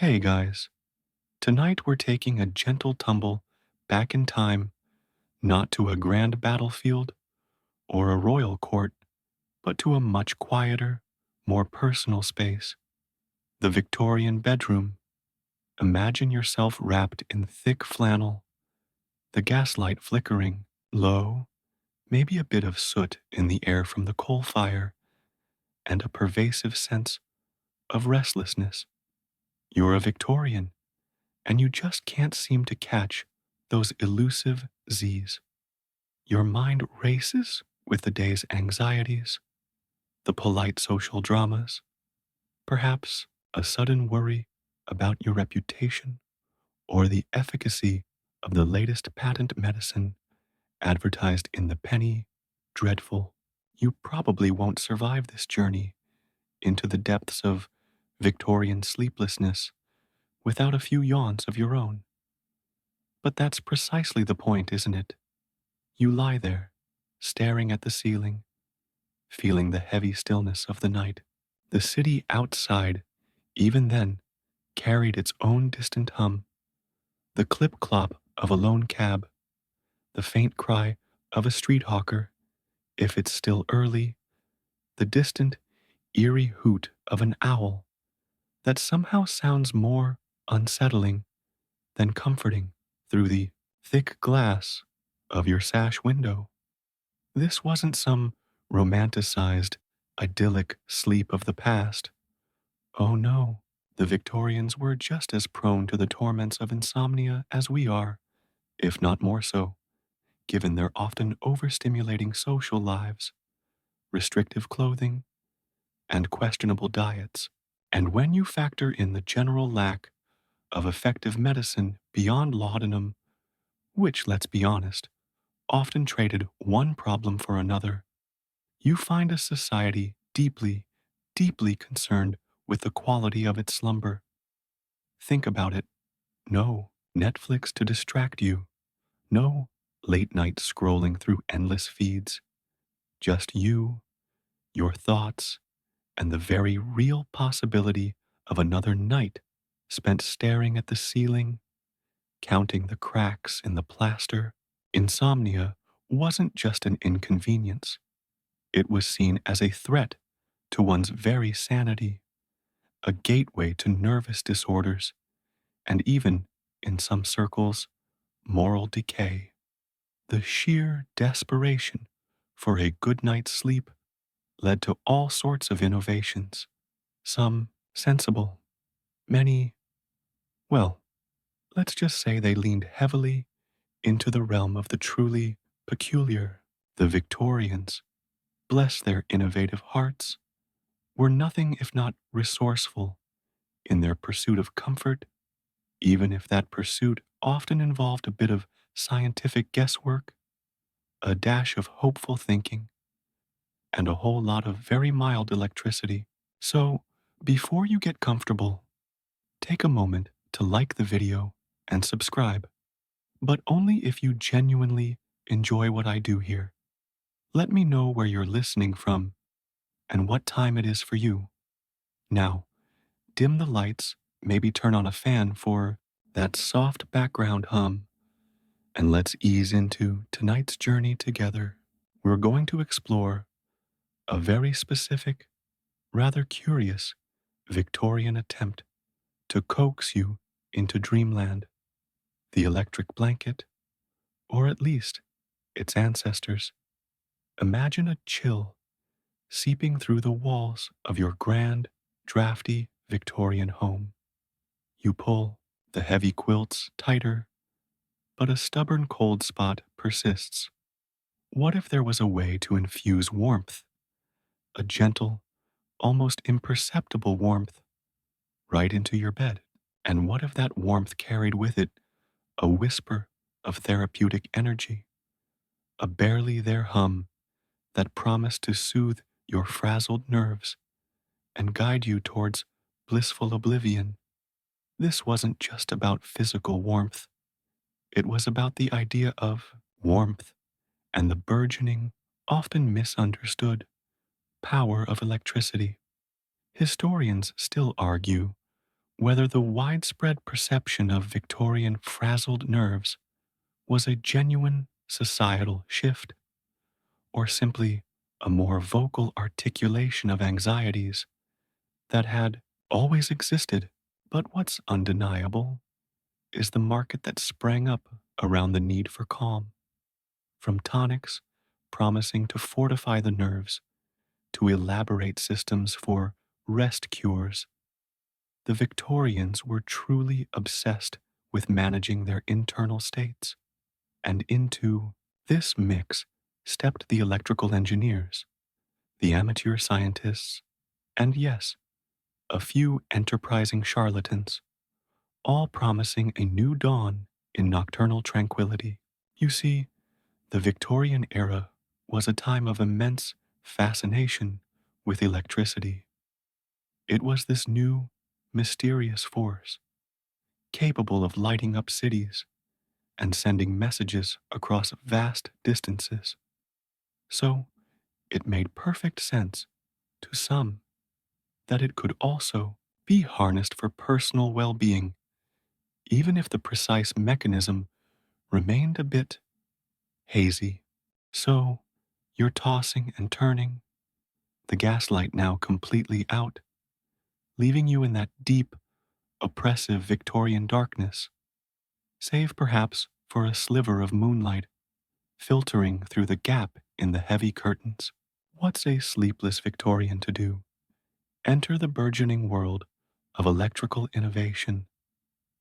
Hey guys, tonight we're taking a gentle tumble back in time, not to a grand battlefield or a royal court, but to a much quieter, more personal space, the Victorian bedroom. Imagine yourself wrapped in thick flannel, the gaslight flickering low, maybe a bit of soot in the air from the coal fire, and a pervasive sense of restlessness. You're a Victorian, and you just can't seem to catch those elusive Z's. Your mind races with the day's anxieties, the polite social dramas, perhaps a sudden worry about your reputation or the efficacy of the latest patent medicine advertised in the penny dreadful. You probably won't survive this journey into the depths of Victorian sleeplessness without a few yawns of your own. But that's precisely the point, isn't it? You lie there, staring at the ceiling, feeling the heavy stillness of the night. The city outside, even then, carried its own distant hum, the clip-clop of a lone cab, the faint cry of a street hawker, if it's still early, the distant, eerie hoot of an owl that somehow sounds more unsettling than comforting through the thick glass of your sash window. This wasn't some romanticized, idyllic sleep of the past. Oh no, the Victorians were just as prone to the torments of insomnia as we are, if not more so, given their often overstimulating social lives, restrictive clothing, and questionable diets. And when you factor in the general lack of effective medicine beyond laudanum, which, let's be honest, often traded one problem for another, you find a society deeply, deeply concerned with the quality of its slumber. Think about it. No Netflix to distract you. No late night scrolling through endless feeds. Just you, your thoughts, and the very real possibility of another night spent staring at the ceiling, counting the cracks in the plaster. Insomnia wasn't just an inconvenience. It was seen as a threat to one's very sanity, a gateway to nervous disorders, and even, in some circles, moral decay. The sheer desperation for a good night's sleep led to all sorts of innovations, some sensible, many, well, let's just say they leaned heavily into the realm of the truly peculiar. The Victorians, bless their innovative hearts, were nothing if not resourceful in their pursuit of comfort, even if that pursuit often involved a bit of scientific guesswork, a dash of hopeful thinking, and a whole lot of very mild electricity. So, before you get comfortable, take a moment to like the video and subscribe, but only if you genuinely enjoy what I do here. Let me know where you're listening from and what time it is for you. Now, dim the lights, maybe turn on a fan for that soft background hum, and let's ease into tonight's journey together. We're going to explore a very specific, rather curious Victorian attempt to coax you into dreamland, the electric blanket, or at least its ancestors. Imagine a chill seeping through the walls of your grand, drafty Victorian home. You pull the heavy quilts tighter, but a stubborn cold spot persists. What if there was a way to infuse warmth, a gentle, almost imperceptible warmth, right into your bed? And what if that warmth carried with it a whisper of therapeutic energy, a barely there hum that promised to soothe your frazzled nerves and guide you towards blissful oblivion? This wasn't just about physical warmth. It was about the idea of warmth and the burgeoning, often misunderstood, power of electricity. Historians still argue whether the widespread perception of Victorian frazzled nerves was a genuine societal shift or simply a more vocal articulation of anxieties that had always existed. But what's undeniable is the market that sprang up around the need for calm, from tonics promising to fortify the nerves to elaborate systems for rest cures. The Victorians were truly obsessed with managing their internal states, and into this mix stepped the electrical engineers, the amateur scientists, and yes, a few enterprising charlatans, all promising a new dawn in nocturnal tranquility. You see, the Victorian era was a time of immense fascination with electricity. It was this new, mysterious force, capable of lighting up cities and sending messages across vast distances. So, it made perfect sense to some that it could also be harnessed for personal well being, even if the precise mechanism remained a bit hazy. So, you're tossing and turning, the gaslight now completely out, leaving you in that deep, oppressive Victorian darkness, save perhaps for a sliver of moonlight filtering through the gap in the heavy curtains. What's a sleepless Victorian to do? Enter the burgeoning world of electrical innovation.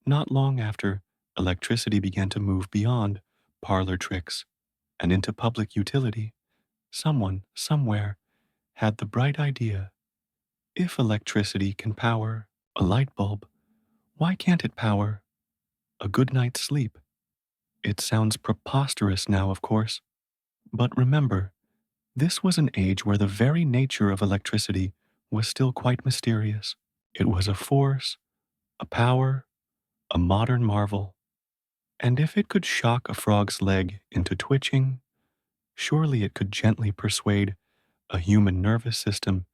Not long after electricity began to move beyond parlor tricks and into public utility, someone, somewhere, had the bright idea: if electricity can power a light bulb, why can't it power a good night's sleep? It sounds preposterous now, of course, but remember, this was an age where the very nature of electricity was still quite mysterious. It was a force, a power, a modern marvel, and if it could shock a frog's leg into twitching, surely it could gently persuade a human nervous system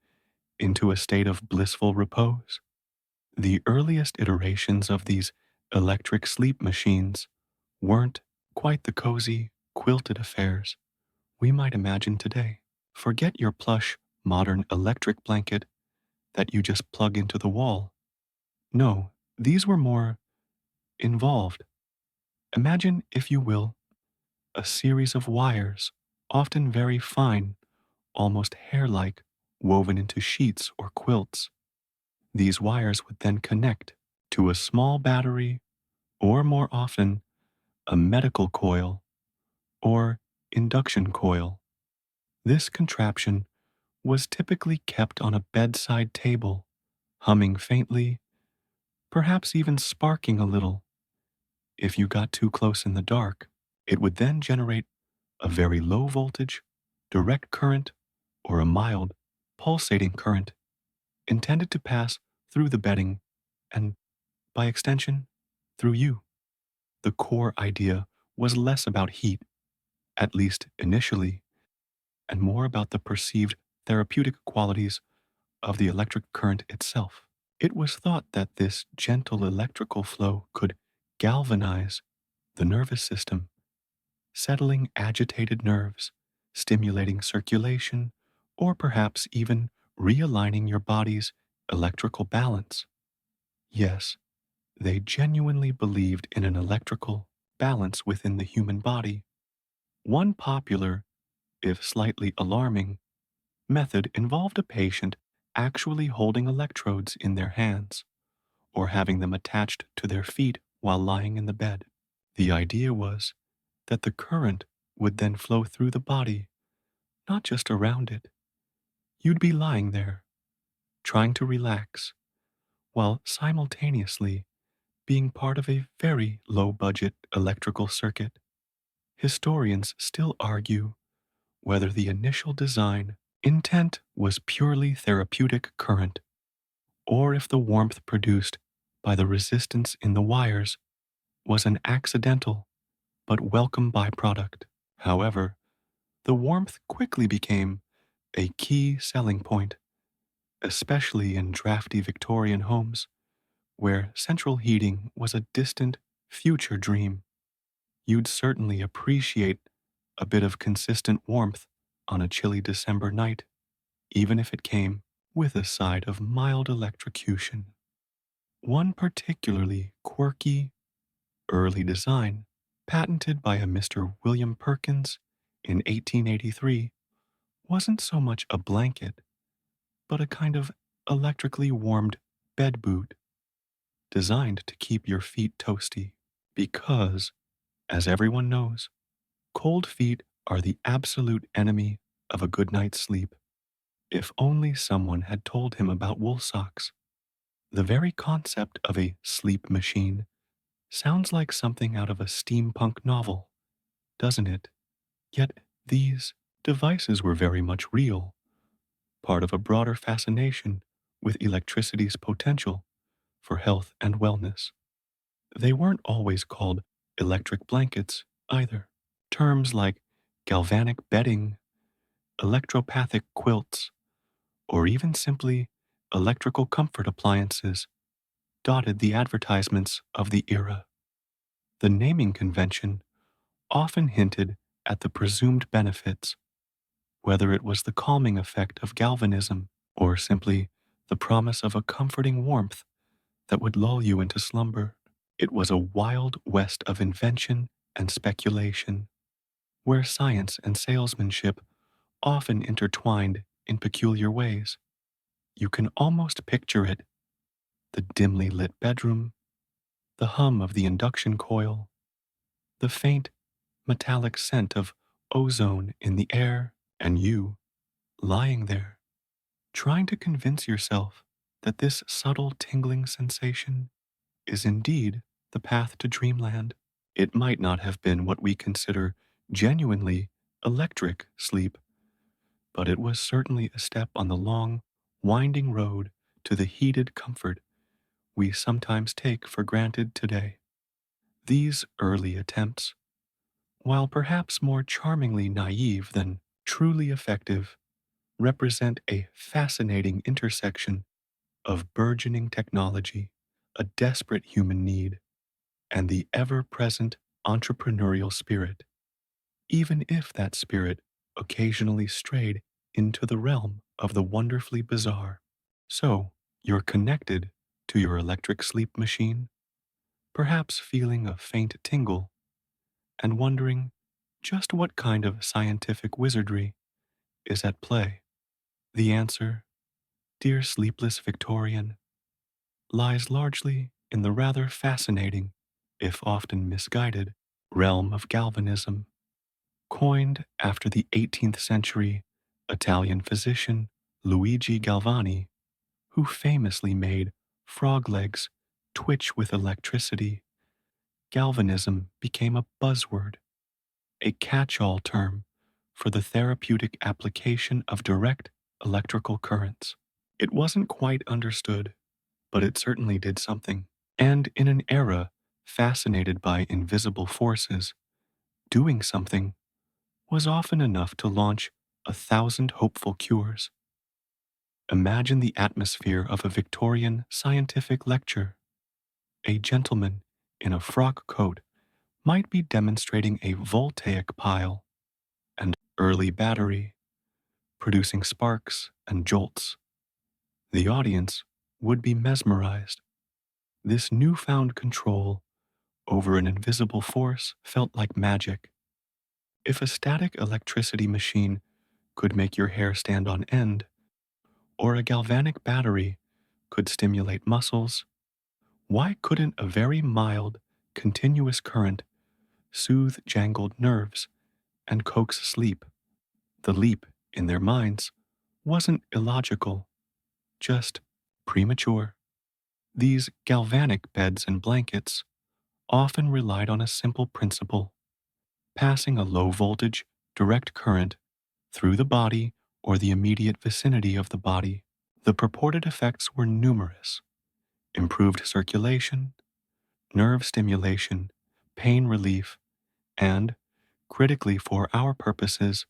into a state of blissful repose. The earliest iterations of these electric sleep machines weren't quite the cozy, quilted affairs we might imagine today. Forget your plush, modern electric blanket that you just plug into the wall. No, these were more involved. Imagine, if you will, a series of wires, often very fine, almost hair like, woven into sheets or quilts. These wires would then connect to a small battery, or more often, a medical coil or induction coil. This contraption was typically kept on a bedside table, humming faintly, perhaps even sparking a little. If you got too close in the dark, it would then generate a very low voltage, direct current, or a mild, pulsating current intended to pass through the bedding and, by extension, through you. The core idea was less about heat, at least initially, and more about the perceived therapeutic qualities of the electric current itself. It was thought that this gentle electrical flow could galvanize the nervous system, settling agitated nerves, stimulating circulation, or perhaps even realigning your body's electrical balance. Yes, they genuinely believed in an electrical balance within the human body. One popular, if slightly alarming, method involved a patient actually holding electrodes in their hands or having them attached to their feet while lying in the bed. The idea was that the current would then flow through the body, not just around it. You'd be lying there, trying to relax, while simultaneously being part of a very low budget electrical circuit. Historians still argue whether the initial design intent was purely therapeutic current, or if the warmth produced by the resistance in the wires was an accidental but welcome byproduct. However, the warmth quickly became a key selling point, especially in drafty Victorian homes where central heating was a distant future dream. You'd certainly appreciate a bit of consistent warmth on a chilly December night, even if it came with a side of mild electrocution. One particularly quirky, early design, patented by a Mr. William Perkins in 1883, wasn't so much a blanket, but a kind of electrically warmed bed boot designed to keep your feet toasty. Because, as everyone knows, cold feet are the absolute enemy of a good night's sleep. If only someone had told him about wool socks. The very concept of a sleep machine sounds like something out of a steampunk novel, doesn't it? Yet these devices were very much real, part of a broader fascination with electricity's potential for health and wellness. They weren't always called electric blankets either. Terms like galvanic bedding, electropathic quilts, or even simply electrical comfort appliances dotted the advertisements of the era. The naming convention often hinted at the presumed benefits, whether it was the calming effect of galvanism or simply the promise of a comforting warmth that would lull you into slumber. It was a wild west of invention and speculation, where science and salesmanship often intertwined in peculiar ways. You can almost picture it: the dimly lit bedroom, the hum of the induction coil, the faint metallic scent of ozone in the air, and you lying there, trying to convince yourself that this subtle tingling sensation is indeed the path to dreamland. It might not have been what we consider genuinely electric sleep, but it was certainly a step on the long, winding road to the heated comfort we sometimes take for granted today. These early attempts, while perhaps more charmingly naive than truly effective, represent a fascinating intersection of burgeoning technology, a desperate human need, and the ever present entrepreneurial spirit, even if that spirit occasionally strayed into the realm of the wonderfully bizarre. So, you're connected to your electric sleep machine, perhaps feeling a faint tingle and wondering just what kind of scientific wizardry is at play. The answer, dear sleepless Victorian, lies largely in the rather fascinating, if often misguided, realm of galvanism. Coined after the 18th century Italian physician Luigi Galvani, who famously made frog legs twitch with electricity, galvanism became a buzzword, a catch-all term for the therapeutic application of direct electrical currents. It wasn't quite understood, but it certainly did something. And in an era fascinated by invisible forces, doing something was often enough to launch 1,000 hopeful cures. Imagine the atmosphere of a Victorian scientific lecture. A gentleman in a frock coat might be demonstrating a voltaic pile and early battery, producing sparks and jolts. The audience would be mesmerized. This newfound control over an invisible force felt like magic. If a static electricity machine could make your hair stand on end, or a galvanic battery could stimulate muscles, why couldn't a very mild, continuous current soothe jangled nerves and coax sleep? The leap, in their minds, wasn't illogical, just premature. These galvanic beds and blankets often relied on a simple principle: passing a low voltage, direct current through the body or the immediate vicinity of the body. The purported effects were numerous: improved circulation, nerve stimulation, pain relief, and, critically for our purposes,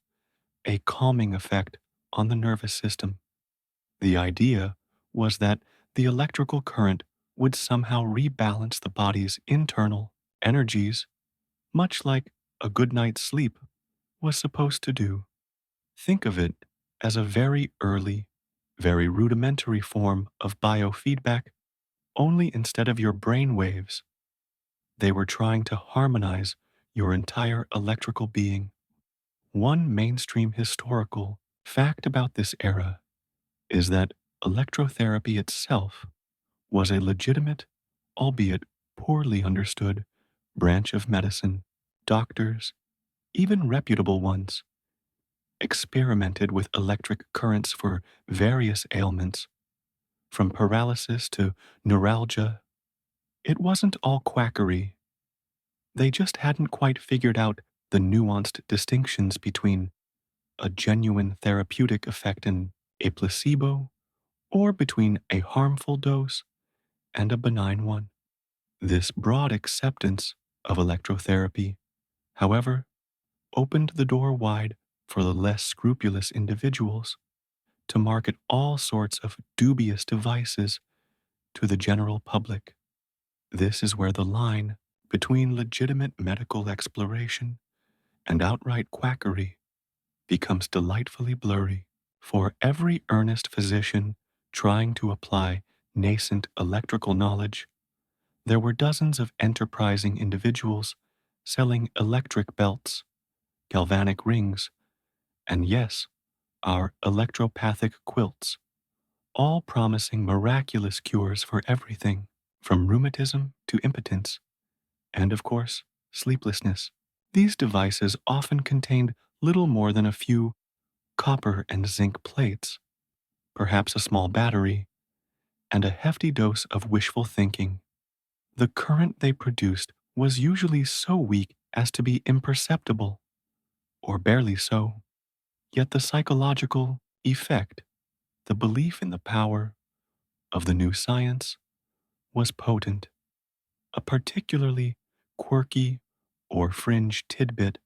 a calming effect on the nervous system. The idea was that the electrical current would somehow rebalance the body's internal energies, much like a good night's sleep was supposed to do. Think of it as a very early, very rudimentary form of biofeedback, only instead of your brain waves, they were trying to harmonize your entire electrical being. One mainstream historical fact about this era is that electrotherapy itself was a legitimate, albeit poorly understood, branch of medicine. Doctors, even reputable ones, experimented with electric currents for various ailments, from paralysis to neuralgia. It wasn't all quackery. They just hadn't quite figured out the nuanced distinctions between a genuine therapeutic effect and a placebo, or between a harmful dose and a benign one. This broad acceptance of electrotherapy, however, opened the door wide for the less scrupulous individuals to market all sorts of dubious devices to the general public. This is where the line between legitimate medical exploration and outright quackery becomes delightfully blurry. For every earnest physician trying to apply nascent electrical knowledge, there were dozens of enterprising individuals selling electric belts, galvanic rings, and yes, our electropathic quilts, all promising miraculous cures for everything from rheumatism to impotence, and of course, sleeplessness. These devices often contained little more than a few copper and zinc plates, perhaps a small battery, and a hefty dose of wishful thinking. The current they produced was usually so weak as to be imperceptible, or barely so. Yet the psychological effect, the belief in the power of the new science, was potent. A particularly quirky or fringe tidbit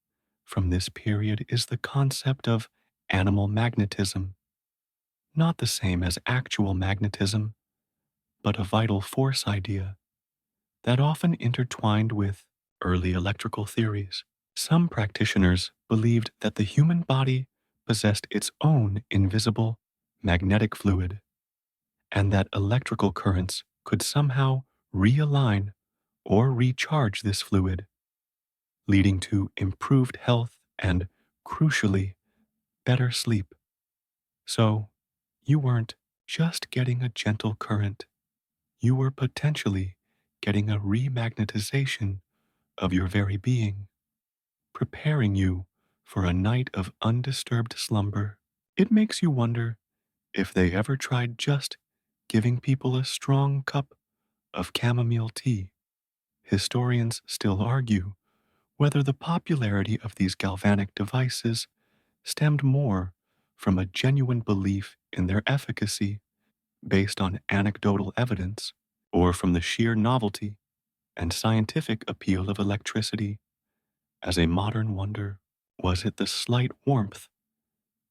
from this period is the concept of animal magnetism, not the same as actual magnetism, but a vital force idea that often intertwined with early electrical theories. Some practitioners believed that the human body possessed its own invisible magnetic fluid, and that electrical currents could somehow realign or recharge this fluid, leading to improved health and, crucially, better sleep. So, you weren't just getting a gentle current, you were potentially getting a remagnetization of your very being, preparing you for a night of undisturbed slumber. It makes you wonder if they ever tried just giving people a strong cup of chamomile tea. Historians still argue whether the popularity of these galvanic devices stemmed more from a genuine belief in their efficacy based on anecdotal evidence, or from the sheer novelty and scientific appeal of electricity as a modern wonder. Was it the slight warmth,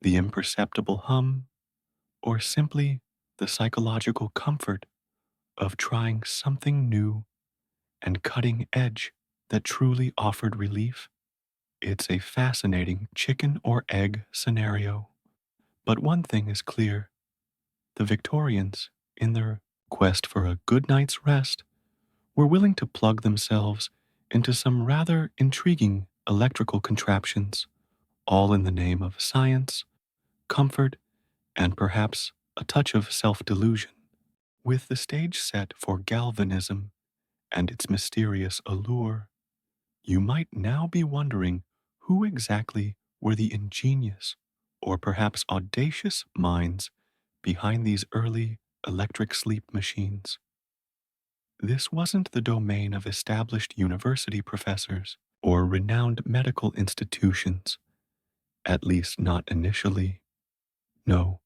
the imperceptible hum, or simply the psychological comfort of trying something new and cutting edge that truly offered relief? It's a fascinating chicken or egg scenario. But one thing is clear: the Victorians, in their quest for a good night's rest, were willing to plug themselves into some rather intriguing electrical contraptions, all in the name of science, comfort, and perhaps a touch of self delusion. With the stage set for galvanism and its mysterious allure, you might now be wondering who exactly were the ingenious or perhaps audacious minds behind these early electric sleep machines. This wasn't the domain of established university professors or renowned medical institutions, at least not initially. No,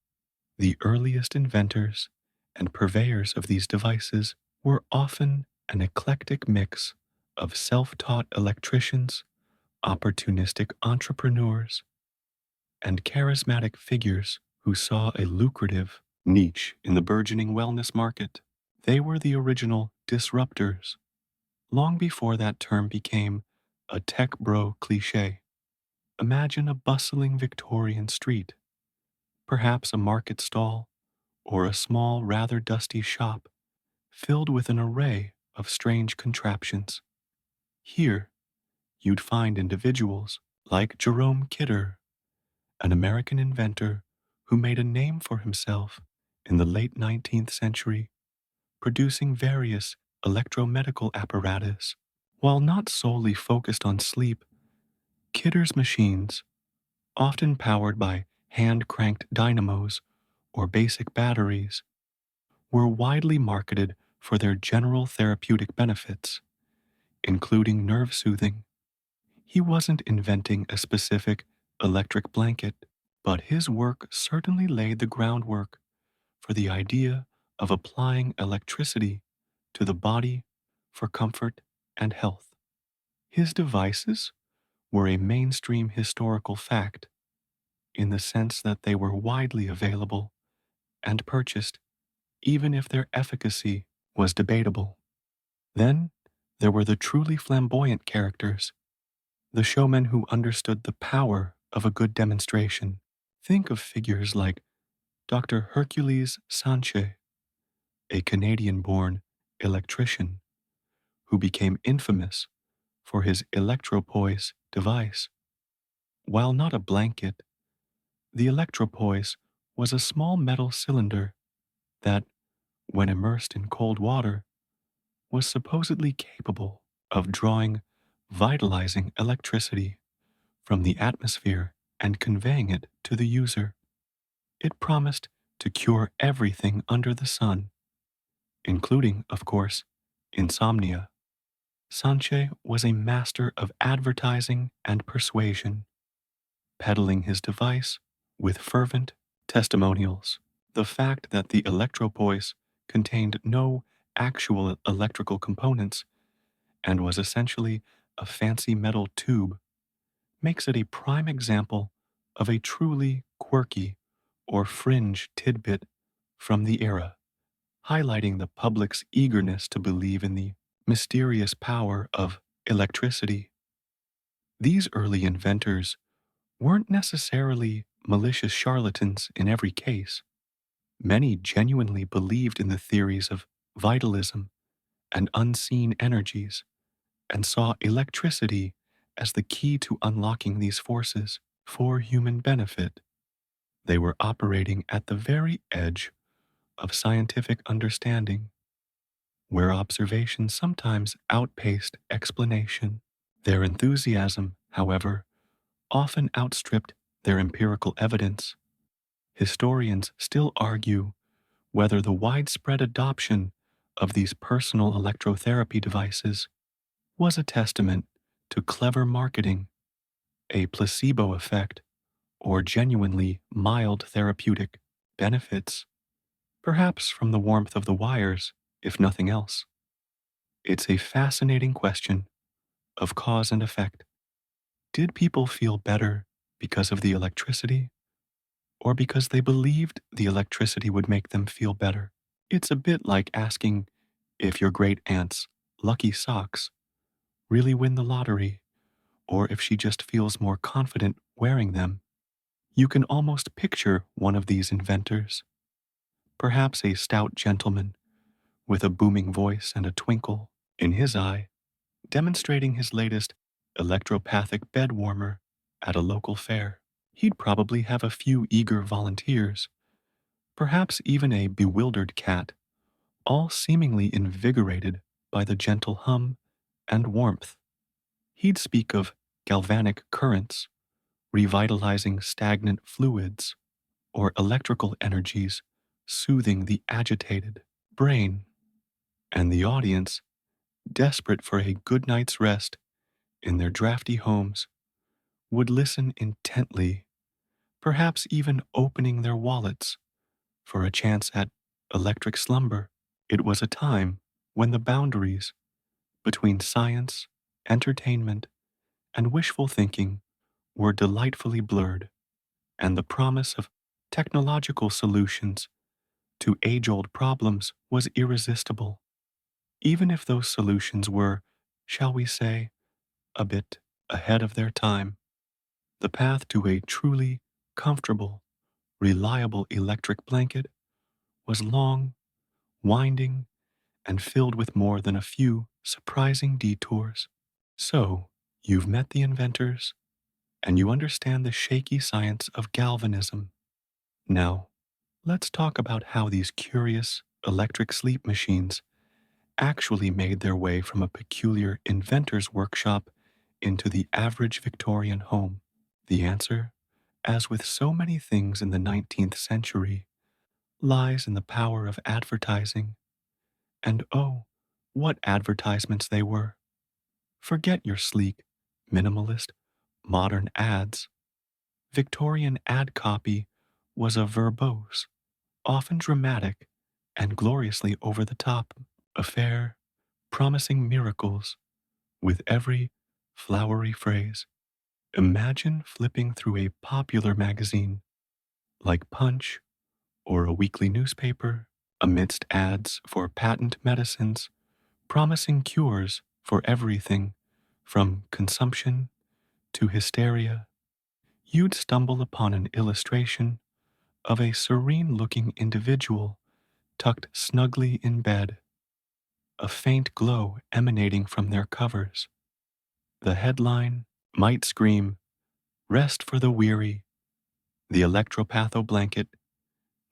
the earliest inventors and purveyors of these devices were often an eclectic mix of self taught electricians, opportunistic entrepreneurs, and charismatic figures who saw a lucrative niche in the burgeoning wellness market. They were the original disruptors, long before that term became a tech bro cliche. Imagine a bustling Victorian street, perhaps a market stall, or a small, rather dusty shop filled with an array of strange contraptions. Here, you'd find individuals like Jerome Kidder, an American inventor who made a name for himself in the late 19th century, producing various electromedical apparatus. While not solely focused on sleep, Kidder's machines, often powered by hand-cranked dynamos or basic batteries, were widely marketed for their general therapeutic benefits, including nerve soothing. He wasn't inventing a specific electric blanket, but his work certainly laid the groundwork for the idea of applying electricity to the body for comfort and health. His devices were a mainstream historical fact in the sense that they were widely available and purchased, even if their efficacy was debatable. Then there were the truly flamboyant characters, the showmen who understood the power of a good demonstration. Think of figures like Dr. Hercules Sanche, a Canadian born electrician who became infamous for his electropoise device. While not a blanket, the electropoise was a small metal cylinder that, when immersed in cold water, was supposedly capable of drawing vitalizing electricity from the atmosphere and conveying it to the user. It promised to cure everything under the sun, including, of course, insomnia. Sanche was a master of advertising and persuasion, peddling his device with fervent testimonials. The fact that the electropoise contained no actual electrical components and was essentially a fancy metal tube makes it a prime example of a truly quirky or fringe tidbit from the era, highlighting the public's eagerness to believe in the mysterious power of electricity. These early inventors weren't necessarily malicious charlatans in every case. Many genuinely believed in the theories of vitalism and unseen energies, and saw electricity as the key to unlocking these forces for human benefit. They were operating at the very edge of scientific understanding, where observation sometimes outpaced explanation. Their enthusiasm, however, often outstripped their empirical evidence. Historians still argue whether the widespread adoption of these personal electrotherapy devices was a testament to clever marketing, a placebo effect, or genuinely mild therapeutic benefits, perhaps from the warmth of the wires, if nothing else. It's a fascinating question of cause and effect. Did people feel better because of the electricity, or because they believed the electricity would make them feel better? It's a bit like asking if your great aunt's lucky socks really win the lottery, or if she just feels more confident wearing them. You can almost picture one of these inventors, perhaps a stout gentleman with a booming voice and a twinkle in his eye, demonstrating his latest electropathic bed warmer at a local fair. He'd probably have a few eager volunteers, perhaps even a bewildered cat, all seemingly invigorated by the gentle hum and warmth. He'd speak of galvanic currents, revitalizing stagnant fluids, or electrical energies soothing the agitated brain. And the audience, desperate for a good night's rest in their drafty homes, would listen intently, perhaps even opening their wallets for a chance at electric slumber. It was a time when the boundaries between science, entertainment, and wishful thinking were delightfully blurred, and the promise of technological solutions to age old problems was irresistible. even if those solutions were, shall we say, a bit ahead of their time. The path to a truly comfortable, reliable electric blanket was long, winding, and filled with more than a few surprising detours. So, you've met the inventors, and you understand the shaky science of galvanism. Now, let's talk about how these curious electric sleep machines actually made their way from a peculiar inventor's workshop into the average Victorian home. The answer, as with so many things in the 19th century, lies in the power of advertising. And oh, what advertisements they were! Forget your sleek, minimalist, modern ads. Victorian ad copy was a verbose, often dramatic, and gloriously over the top affair, promising miracles with every flowery phrase. Imagine flipping through a popular magazine like Punch or a weekly newspaper amidst ads for patent medicines promising cures for everything from consumption to hysteria. You'd stumble upon an illustration of a serene looking individual tucked snugly in bed, a faint glow emanating from their covers. The headline might scream, "Rest for the weary, the electropatho blanket,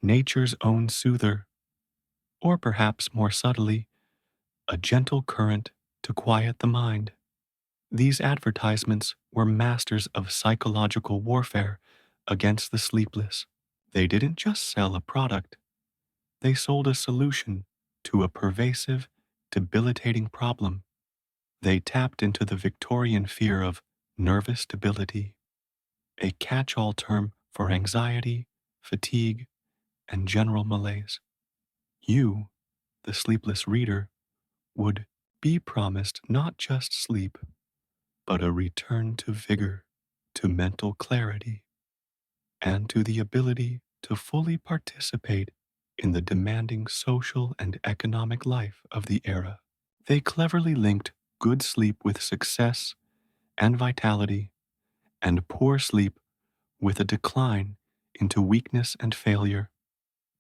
nature's own soother," or perhaps more subtly, "a gentle current to quiet the mind." These advertisements were masters of psychological warfare against the sleepless. They didn't just sell a product, they sold a solution to a pervasive, debilitating problem. They tapped into the Victorian fear of nervous debility, a catch all term for anxiety, fatigue, and general malaise. You, the sleepless reader, would be promised not just sleep, but a return to vigor, to mental clarity, and to the ability to fully participate in the demanding social and economic life of the era. They cleverly linked good sleep with success and vitality, and poor sleep with a decline into weakness and failure.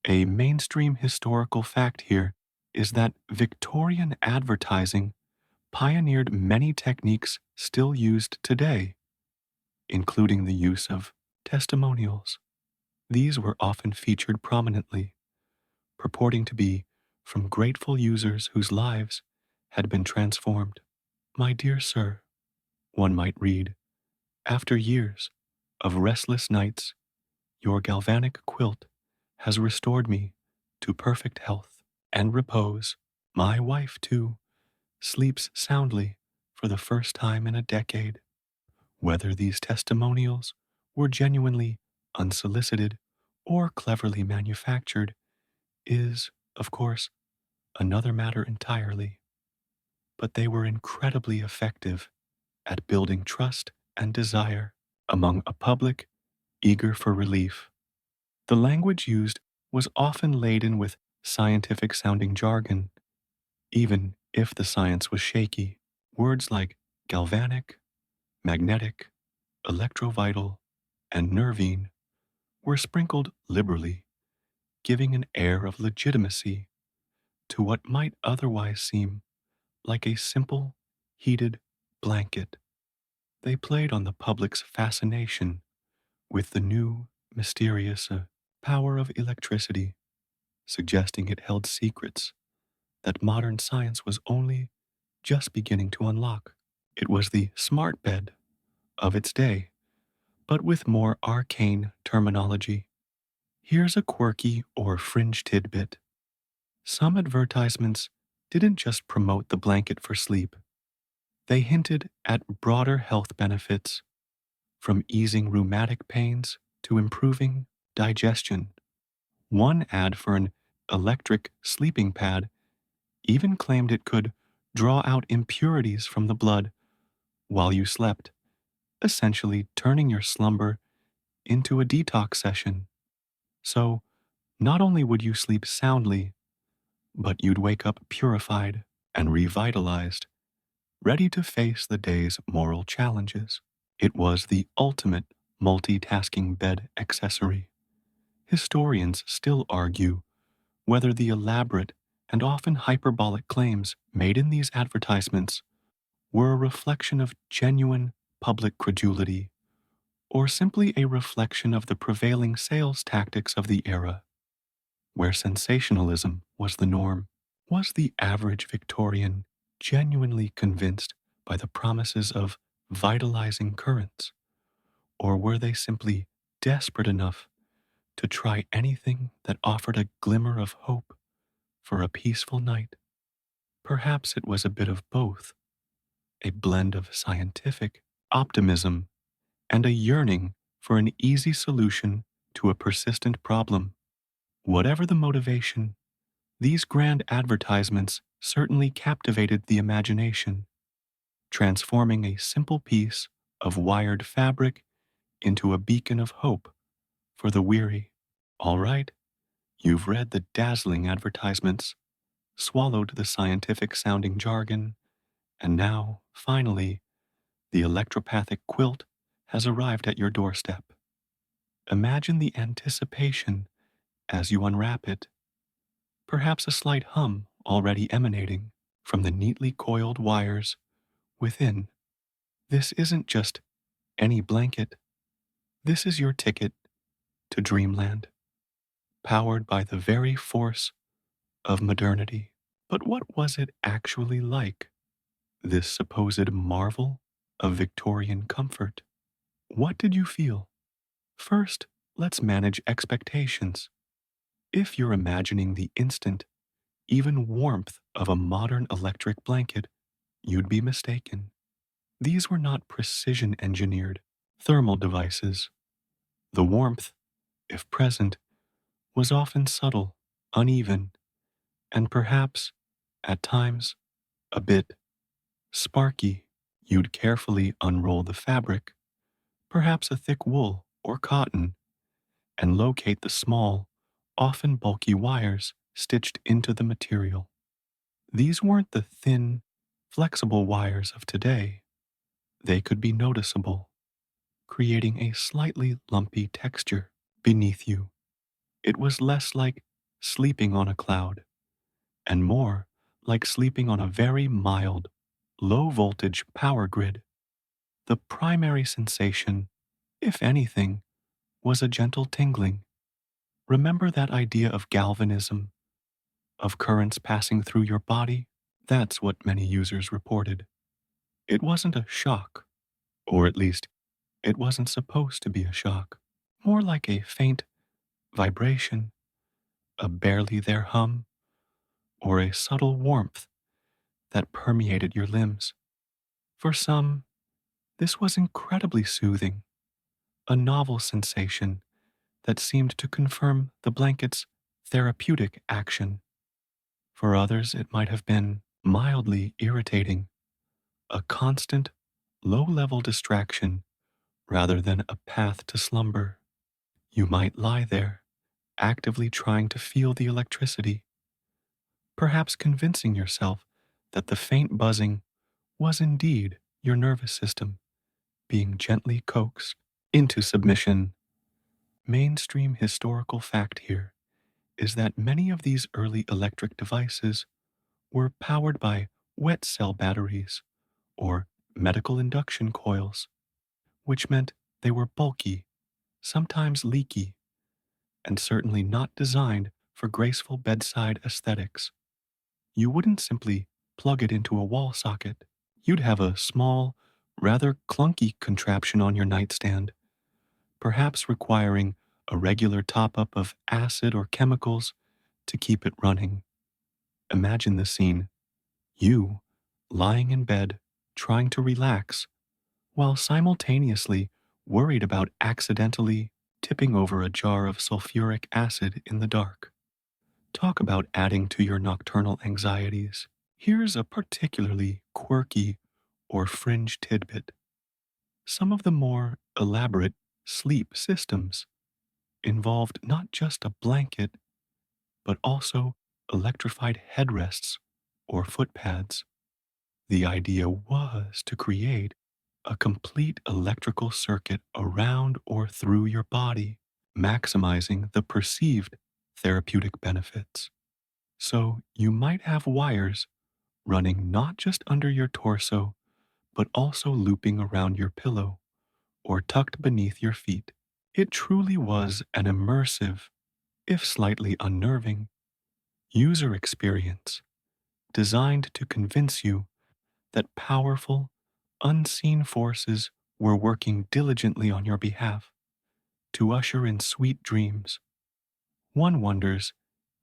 A mainstream historical fact here is that Victorian advertising pioneered many techniques still used today, including the use of testimonials. These were often featured prominently, purporting to be from grateful users whose lives had been transformed. "My dear sir," one might read, "after years of restless nights, your galvanic quilt has restored me to perfect health and repose. My wife, too, sleeps soundly for the first time in a decade." Whether these testimonials were genuinely unsolicited or cleverly manufactured is, of course, another matter entirely, but they were incredibly effective at building trust and desire among a public eager for relief. The language used was often laden with scientific sounding jargon, even if the science was shaky. Words like galvanic, magnetic, electrovital, and nervine were sprinkled liberally, giving an air of legitimacy to what might otherwise seem like a simple, heated blanket. They played on the public's fascination with the new, mysterious power of electricity, suggesting it held secrets that modern science was only just beginning to unlock. It was the smart bed of its day, but with more arcane terminology. Here's a quirky or fringe tidbit. Some advertisements didn't just promote the blanket for sleep, they hinted at broader health benefits, from easing rheumatic pains to improving digestion. One ad for an electric sleeping pad even claimed it could draw out impurities from the blood while you slept, essentially turning your slumber into a detox session. So, not only would you sleep soundly, but you'd wake up purified. and revitalized, ready to face the day's moral challenges. It was the ultimate multitasking bed accessory. Historians still argue whether the elaborate and often hyperbolic claims made in these advertisements were a reflection of genuine public credulity or simply a reflection of the prevailing sales tactics of the era, where sensationalism was the norm. Was the average Victorian genuinely convinced by the promises of vitalizing currents, or were they simply desperate enough to try anything that offered a glimmer of hope for a peaceful night? Perhaps it was a bit of both, a blend of scientific optimism and a yearning for an easy solution to a persistent problem. Whatever the motivation, these grand advertisements certainly captivated the imagination, transforming a simple piece of wired fabric into a beacon of hope for the weary. All right, you've read the dazzling advertisements, swallowed the scientific sounding jargon, and now, finally, the electropathic quilt has arrived at your doorstep. Imagine the anticipation as you unwrap it, perhaps a slight hum already emanating from the neatly coiled wires within. This isn't just any blanket, this is your ticket to dreamland, powered by the very force of modernity. But what was it actually like, this supposed marvel of Victorian comfort? What did you feel? First, let's manage expectations. If you're imagining the instant, even warmth of a modern electric blanket, you'd be mistaken. These were not precision engineered thermal devices. The warmth, if present, was often subtle, uneven, and perhaps, at times, a bit sparky. You'd carefully unroll the fabric, perhaps a thick wool or cotton, and locate the small, often bulky wires stitched into the material. These weren't the thin, flexible wires of today. They could be noticeable, creating a slightly lumpy texture beneath you. It was less like sleeping on a cloud and more like sleeping on a very mild, low voltage power grid. The primary sensation, if anything, was a gentle tingling. Remember that idea of galvanism, of currents passing through your body? That's what many users reported. It wasn't a shock, or at least, it wasn't supposed to be a shock. More like a faint vibration, a barely there hum, or a subtle warmth that permeated your limbs. For some, this was incredibly soothing, a novel sensation that seemed to confirm the blanket's therapeutic action. For others, it might have been mildly irritating, a constant, low level distraction rather than a path to slumber. You might lie there, actively trying to feel the electricity, perhaps convincing yourself that the faint buzzing was indeed your nervous system being gently coaxed into submission. Mainstream historical fact here is that many of these early electric devices were powered by wet cell batteries or medical induction coils, which meant they were bulky, sometimes leaky, and certainly not designed for graceful bedside aesthetics. You wouldn't simply plug it into a wall socket. You'd have a small, rather clunky contraption on your nightstand, perhaps requiring a regular top up of acid or chemicals to keep it running. Imagine the scene: you lying in bed, trying to relax, while simultaneously worried about accidentally tipping over a jar of sulfuric acid in the dark. Talk about adding to your nocturnal anxieties. Here's a particularly quirky or fringe tidbit. Some of the more elaborate sleep systems involved not just a blanket, but also electrified headrests or foot pads. The idea was to create a complete electrical circuit around or through your body, maximizing the perceived therapeutic benefits. So you might have wires running not just under your torso, but also looping around your pillow or tucked beneath your feet. It truly was an immersive, if slightly unnerving, user experience designed to convince you that powerful, unseen forces were working diligently on your behalf to usher in sweet dreams. One wonders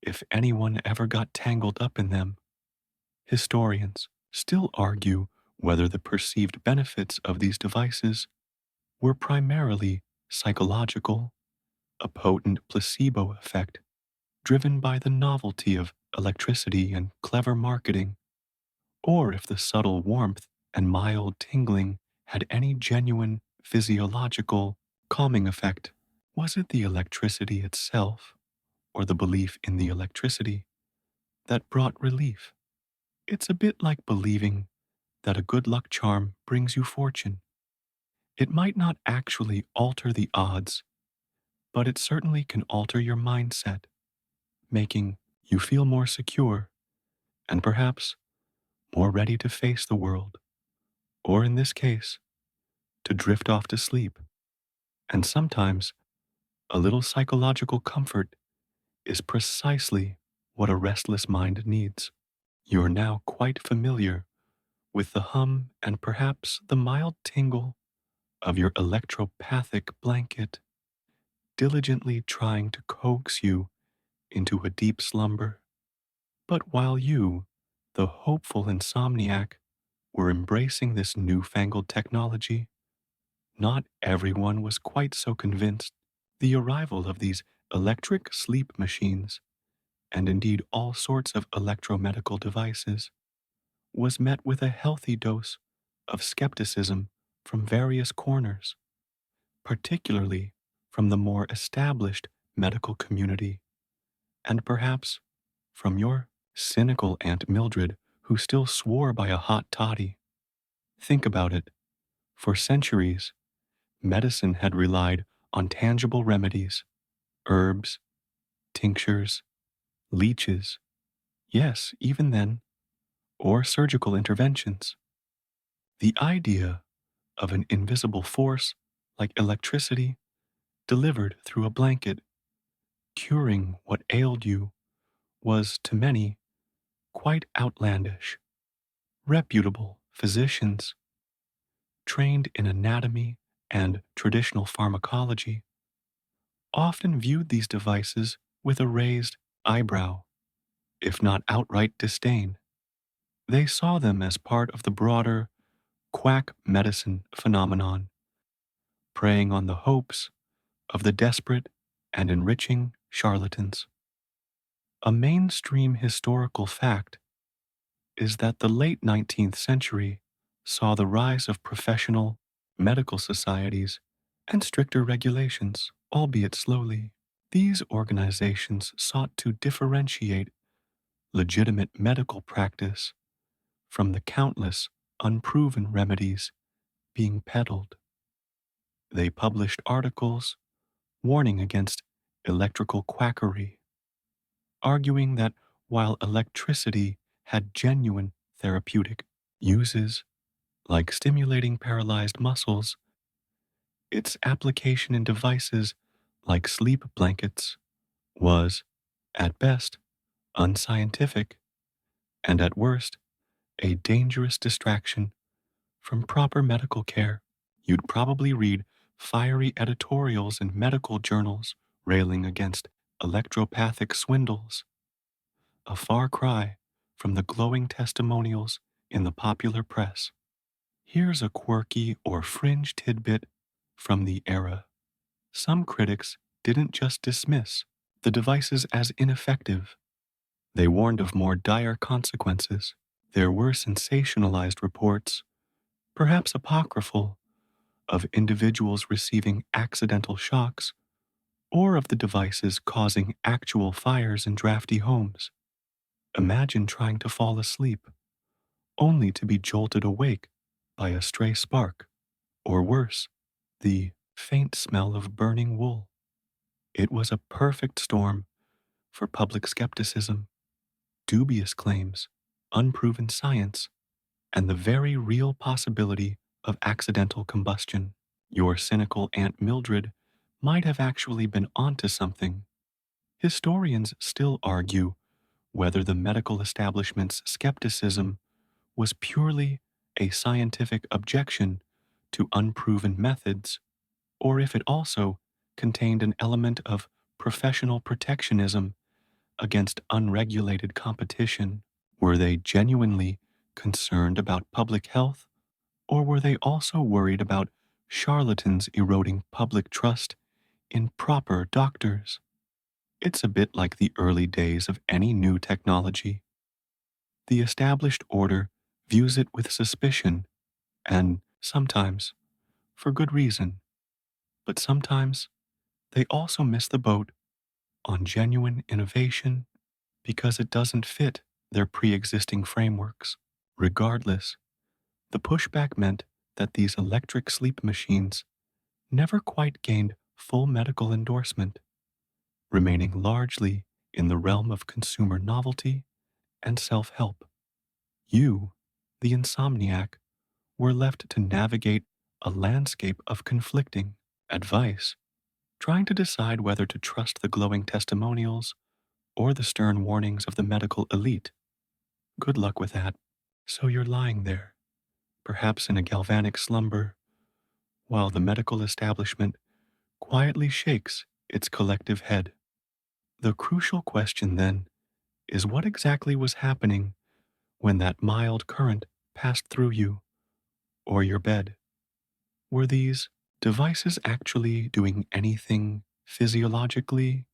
if anyone ever got tangled up in them. Historians still argue whether the perceived benefits of these devices were primarily psychological, a potent placebo effect driven by the novelty of electricity and clever marketing, or if the subtle warmth and mild tingling had any genuine physiological calming effect. Was it the electricity itself, or the belief in the electricity, that brought relief? It's a bit like believing that a good luck charm brings you fortune. It might not actually alter the odds, but it certainly can alter your mindset, making you feel more secure and perhaps more ready to face the world, or in this case, to drift off to sleep. And sometimes a little psychological comfort is precisely what a restless mind needs. You're now quite familiar with the hum and perhaps the mild tingle of your electropathic blanket, diligently trying to coax you into a deep slumber. But while you, the hopeful insomniac, were embracing this newfangled technology, not everyone was quite so convinced. The arrival of these electric sleep machines, and indeed all sorts of electromedical devices, was met with a healthy dose of skepticism from various corners, particularly from the more established medical community, and perhaps from your cynical Aunt Mildred, who still swore by a hot toddy. Think about it. For centuries, medicine had relied on tangible remedies, herbs, tinctures, leeches, yes, even then, or surgical interventions. The idea of an invisible force like electricity delivered through a blanket, curing what ailed you, was to many quite outlandish. Reputable physicians, trained in anatomy and traditional pharmacology, often viewed these devices with a raised eyebrow, if not outright disdain. They saw them as part of the broader quack medicine phenomenon, preying on the hopes of the desperate and enriching charlatans. A mainstream historical fact is that the late 19th century saw the rise of professional medical societies and stricter regulations, albeit slowly. These organizations sought to differentiate legitimate medical practice from the countless unproven remedies being peddled. They published articles warning against electrical quackery, arguing that while electricity had genuine therapeutic uses, like stimulating paralyzed muscles, its application in devices like sleep blankets was, at best, unscientific, and at worst, a dangerous distraction from proper medical care. You'd probably read fiery editorials in medical journals railing against electropathic swindles, a far cry from the glowing testimonials in the popular press. Here's a quirky or fringe tidbit from the era. Some critics didn't just dismiss the devices as ineffective. They warned of more dire consequences. There were sensationalized reports, perhaps apocryphal, of individuals receiving accidental shocks or of the devices causing actual fires in drafty homes. Imagine trying to fall asleep, only to be jolted awake by a stray spark, or worse, the faint smell of burning wool. It was a perfect storm for public skepticism, dubious claims, unproven science, and the very real possibility of accidental combustion. Your cynical Aunt Mildred might have actually been onto something. Historians still argue whether the medical establishment's skepticism was purely a scientific objection to unproven methods, or if it also contained an element of professional protectionism against unregulated competition. Were they genuinely concerned about public health, or were they also worried about charlatans eroding public trust in proper doctors? It's a bit like the early days of any new technology. The established order views it with suspicion, and sometimes for good reason, but sometimes they also miss the boat on genuine innovation because it doesn't fit their pre existing frameworks. Regardless, the pushback meant that these electric sleep machines never quite gained full medical endorsement, remaining largely in the realm of consumer novelty and self help. You, the insomniac, were left to navigate a landscape of conflicting advice, trying to decide whether to trust the glowing testimonials or the stern warnings of the medical elite. Good luck with that. So you're lying there, perhaps in a galvanic slumber, while the medical establishment quietly shakes its collective head. The crucial question then is what exactly was happening when that mild current passed through you or your bed? Were these devices actually doing anything physiologically,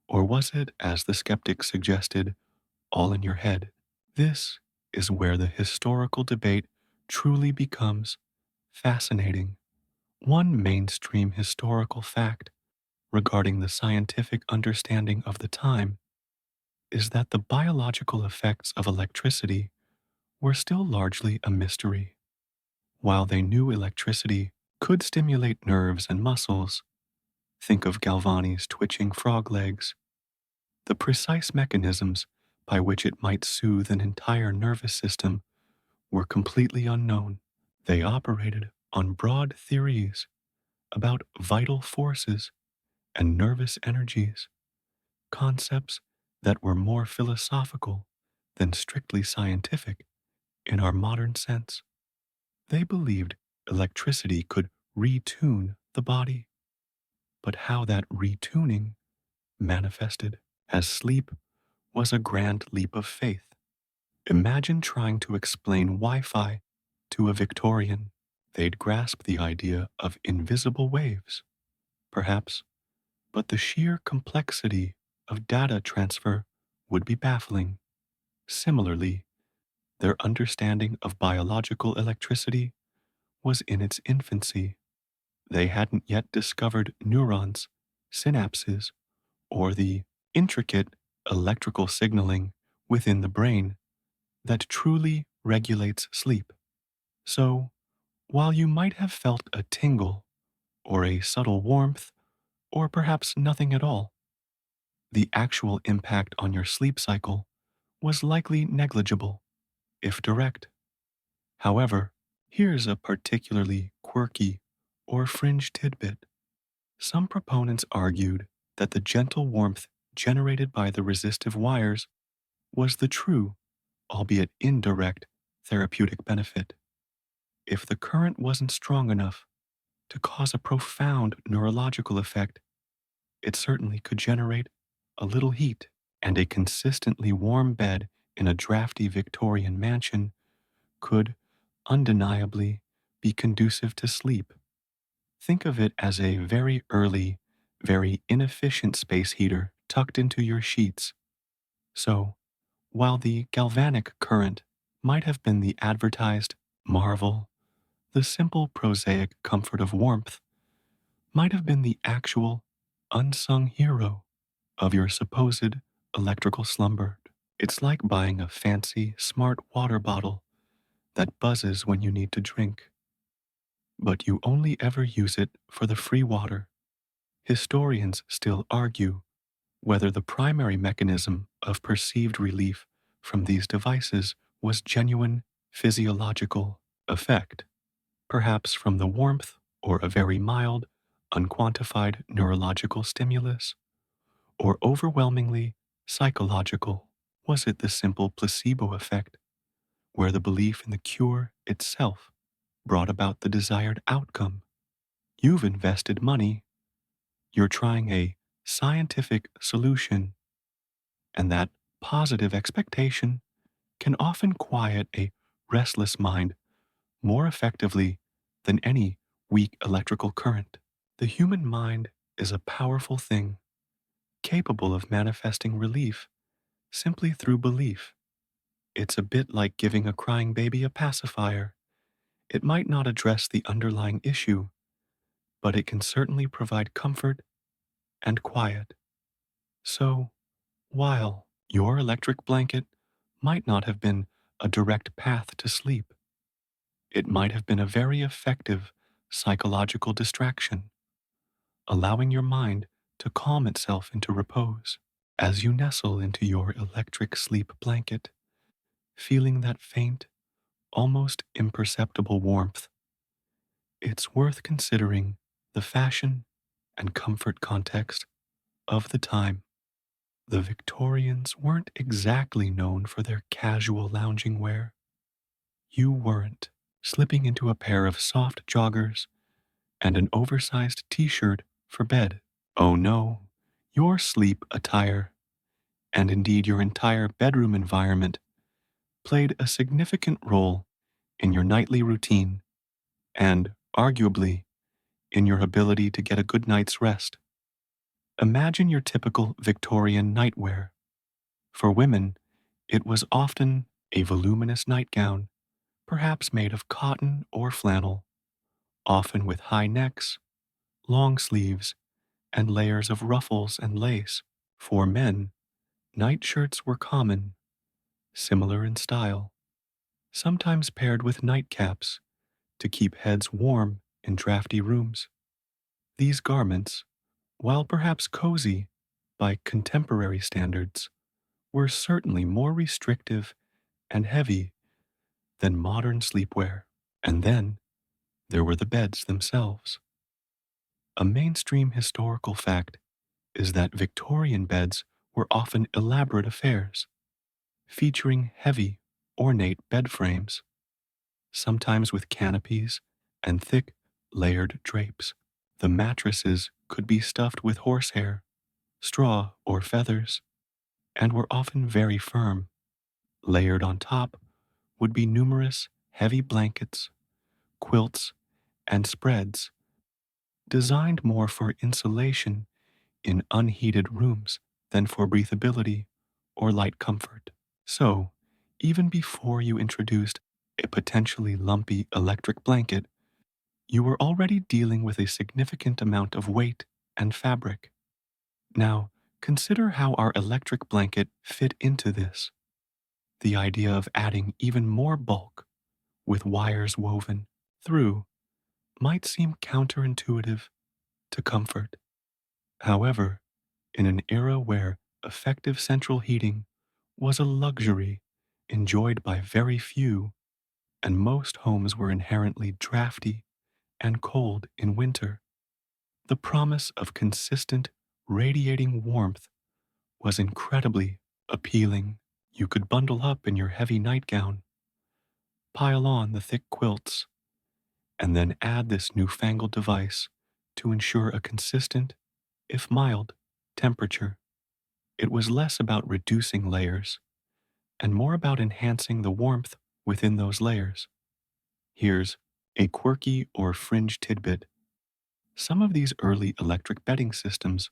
or was it, as the skeptics suggested, all in your head? This is where the historical debate truly becomes fascinating. One mainstream historical fact regarding the scientific understanding of the time is that the biological effects of electricity were still largely a mystery. While they knew electricity could stimulate nerves and muscles, think of Galvani's twitching frog legs, the precise mechanisms by which it might soothe an entire nervous system were completely unknown. They operated on broad theories about vital forces and nervous energies, concepts that were more philosophical than strictly scientific in our modern sense. They believed electricity could retune the body, but how that retuning manifested as sleep was a grand leap of faith. Imagine trying to explain Wi Fi to a Victorian. They'd grasp the idea of invisible waves, perhaps, but the sheer complexity of data transfer would be baffling. Similarly, their understanding of biological electricity was in its infancy. They hadn't yet discovered neurons, synapses, or the intricate electrical signaling within the brain that truly regulates sleep. So, while you might have felt a tingle, or a subtle warmth, or perhaps nothing at all, the actual impact on your sleep cycle was likely negligible, if direct. However, here's a particularly quirky or fringe tidbit. Some proponents argued that the gentle warmth generated by the resistive wires was the true, albeit indirect, therapeutic benefit. If the current wasn't strong enough to cause a profound neurological effect, it certainly could generate a little heat, and a consistently warm bed in a drafty Victorian mansion could undeniably be conducive to sleep. Think of it as a very early, very inefficient space heater tucked into your sheets. So, while the galvanic current might have been the advertised marvel, the simple prosaic comfort of warmth might have been the actual unsung hero of your supposed electrical slumber. It's like buying a fancy, smart water bottle that buzzes when you need to drink, but you only ever use it for the free water. Historians still argue whether the primary mechanism of perceived relief from these devices was genuine physiological effect, perhaps from the warmth or a very mild, unquantified neurological stimulus, or overwhelmingly psychological. Was it the simple placebo effect, where the belief in the cure itself brought about the desired outcome? You've invested money, you're trying a scientific solution, and that positive expectation can often quiet a restless mind more effectively than any weak electrical current. The human mind is a powerful thing, capable of manifesting relief simply through belief. It's a bit like giving a crying baby a pacifier. It might not address the underlying issue, but it can certainly provide comfort and quiet. So, while your electric blanket might not have been a direct path to sleep, it might have been a very effective psychological distraction, allowing your mind to calm itself into repose. As you nestle into your electric sleep blanket, feeling that faint, almost imperceptible warmth, it's worth considering the fashion and comfort context of the time. The Victorians weren't exactly known for their casual lounging wear. You weren't. Slipping into a pair of soft joggers and an oversized t-shirt for bed. Oh no, your sleep attire, and indeed your entire bedroom environment, played a significant role in your nightly routine and, arguably, in your ability to get a good night's rest. Imagine your typical Victorian nightwear. For women, it was often a voluminous nightgown, perhaps made of cotton or flannel, often with high necks, long sleeves, and layers of ruffles and lace. For men, nightshirts were common, similar in style, sometimes paired with nightcaps to keep heads warm in drafty rooms. These garments, while perhaps cozy by contemporary standards, were certainly more restrictive and heavy than modern sleepwear. And then there were the beds themselves. A mainstream historical fact is that Victorian beds were often elaborate affairs, featuring heavy, ornate bed frames, sometimes with canopies and thick, layered drapes. The mattresses could be stuffed with horsehair, straw, or feathers, and were often very firm. Layered on top would be numerous heavy blankets, quilts, and spreads designed more for insulation in unheated rooms than for breathability or light comfort. So, even before you introduced a potentially lumpy electric blanket, you were already dealing with a significant amount of weight and fabric. Now, consider how our electric blanket fit into this. The idea of adding even more bulk with wires woven through might seem counterintuitive to comfort. However, in an era where effective central heating was a luxury enjoyed by very few, and most homes were inherently drafty and cold in winter, the promise of consistent, radiating warmth was incredibly appealing. You could bundle up in your heavy nightgown, pile on the thick quilts, and then add this newfangled device to ensure a consistent, if mild, temperature. It was less about reducing layers and more about enhancing the warmth within those layers. Here's a quirky or fringe tidbit. Some of these early electric bedding systems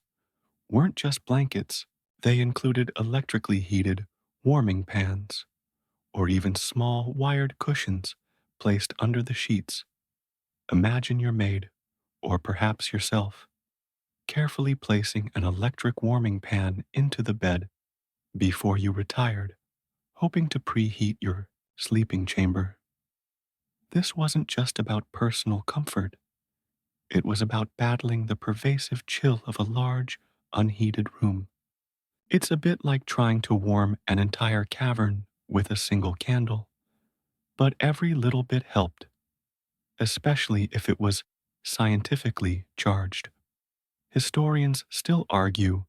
weren't just blankets, they included electrically heated warming pans or even small wired cushions placed under the sheets. Imagine your maid, or perhaps yourself, carefully placing an electric warming pan into the bed, before you retired, hoping to preheat your sleeping chamber. This wasn't just about personal comfort, it was about battling the pervasive chill of a large, unheated room. It's a bit like trying to warm an entire cavern with a single candle, but every little bit helped, especially if it was scientifically charged. Historians still argue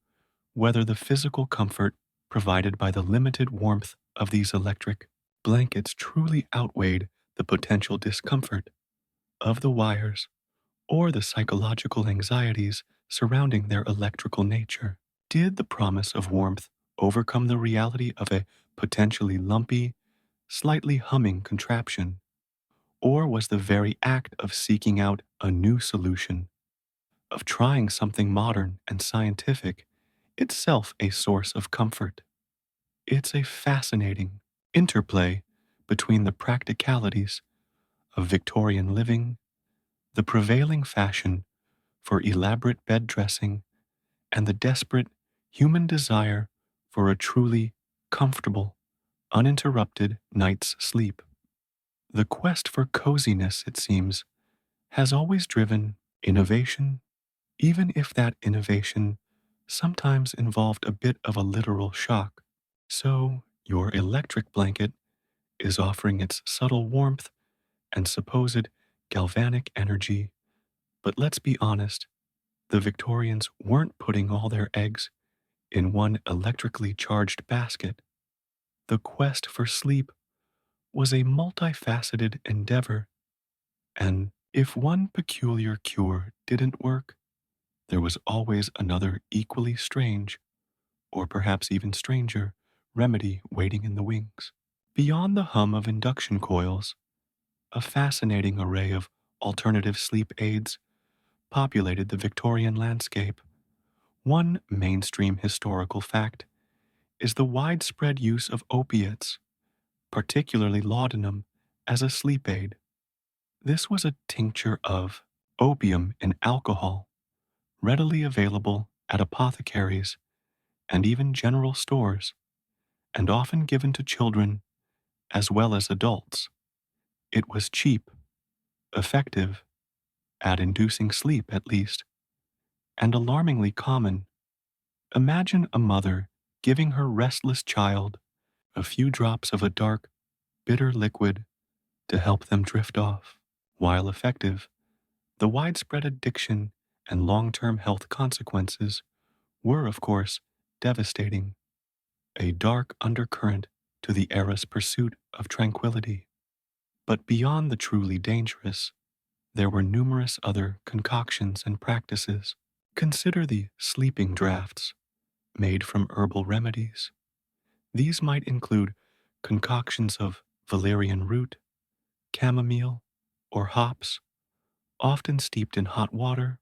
whether the physical comfort provided by the limited warmth of these electric blankets truly outweighed the potential discomfort of the wires or the psychological anxieties surrounding their electrical nature. Did the promise of warmth overcome the reality of a potentially lumpy, slightly humming contraption? Or was the very act of seeking out a new solution, of trying something modern and scientific, itself a source of comfort? It's a fascinating interplay between the practicalities of Victorian living, the prevailing fashion for elaborate bed dressing, and the desperate human desire for a truly comfortable, uninterrupted night's sleep. The quest for coziness, it seems, has always driven innovation, even if that innovation sometimes involved a bit of a literal shock. So, your electric blanket is offering its subtle warmth and supposed galvanic energy. But let's be honest, the Victorians weren't putting all their eggs in one electrically charged basket. The quest for sleep was a multifaceted endeavor, and if one peculiar cure didn't work, there was always another equally strange, or perhaps even stranger, remedy waiting in the wings. Beyond the hum of induction coils, a fascinating array of alternative sleep aids populated the Victorian landscape. One mainstream historical fact is the widespread use of opiates, particularly laudanum, as a sleep aid. This was a tincture of opium and alcohol, readily available at apothecaries and even general stores, and often given to children as well as adults. It was cheap, effective, at inducing sleep at least, and alarmingly common. Imagine a mother giving her restless child a few drops of a dark, bitter liquid to help them drift off. While effective, the widespread addiction and long term health consequences were, of course, devastating, a dark undercurrent to the era's pursuit of tranquility. But beyond the truly dangerous, there were numerous other concoctions and practices. Consider the sleeping draughts made from herbal remedies. These might include concoctions of valerian root, chamomile, or hops, often steeped in hot water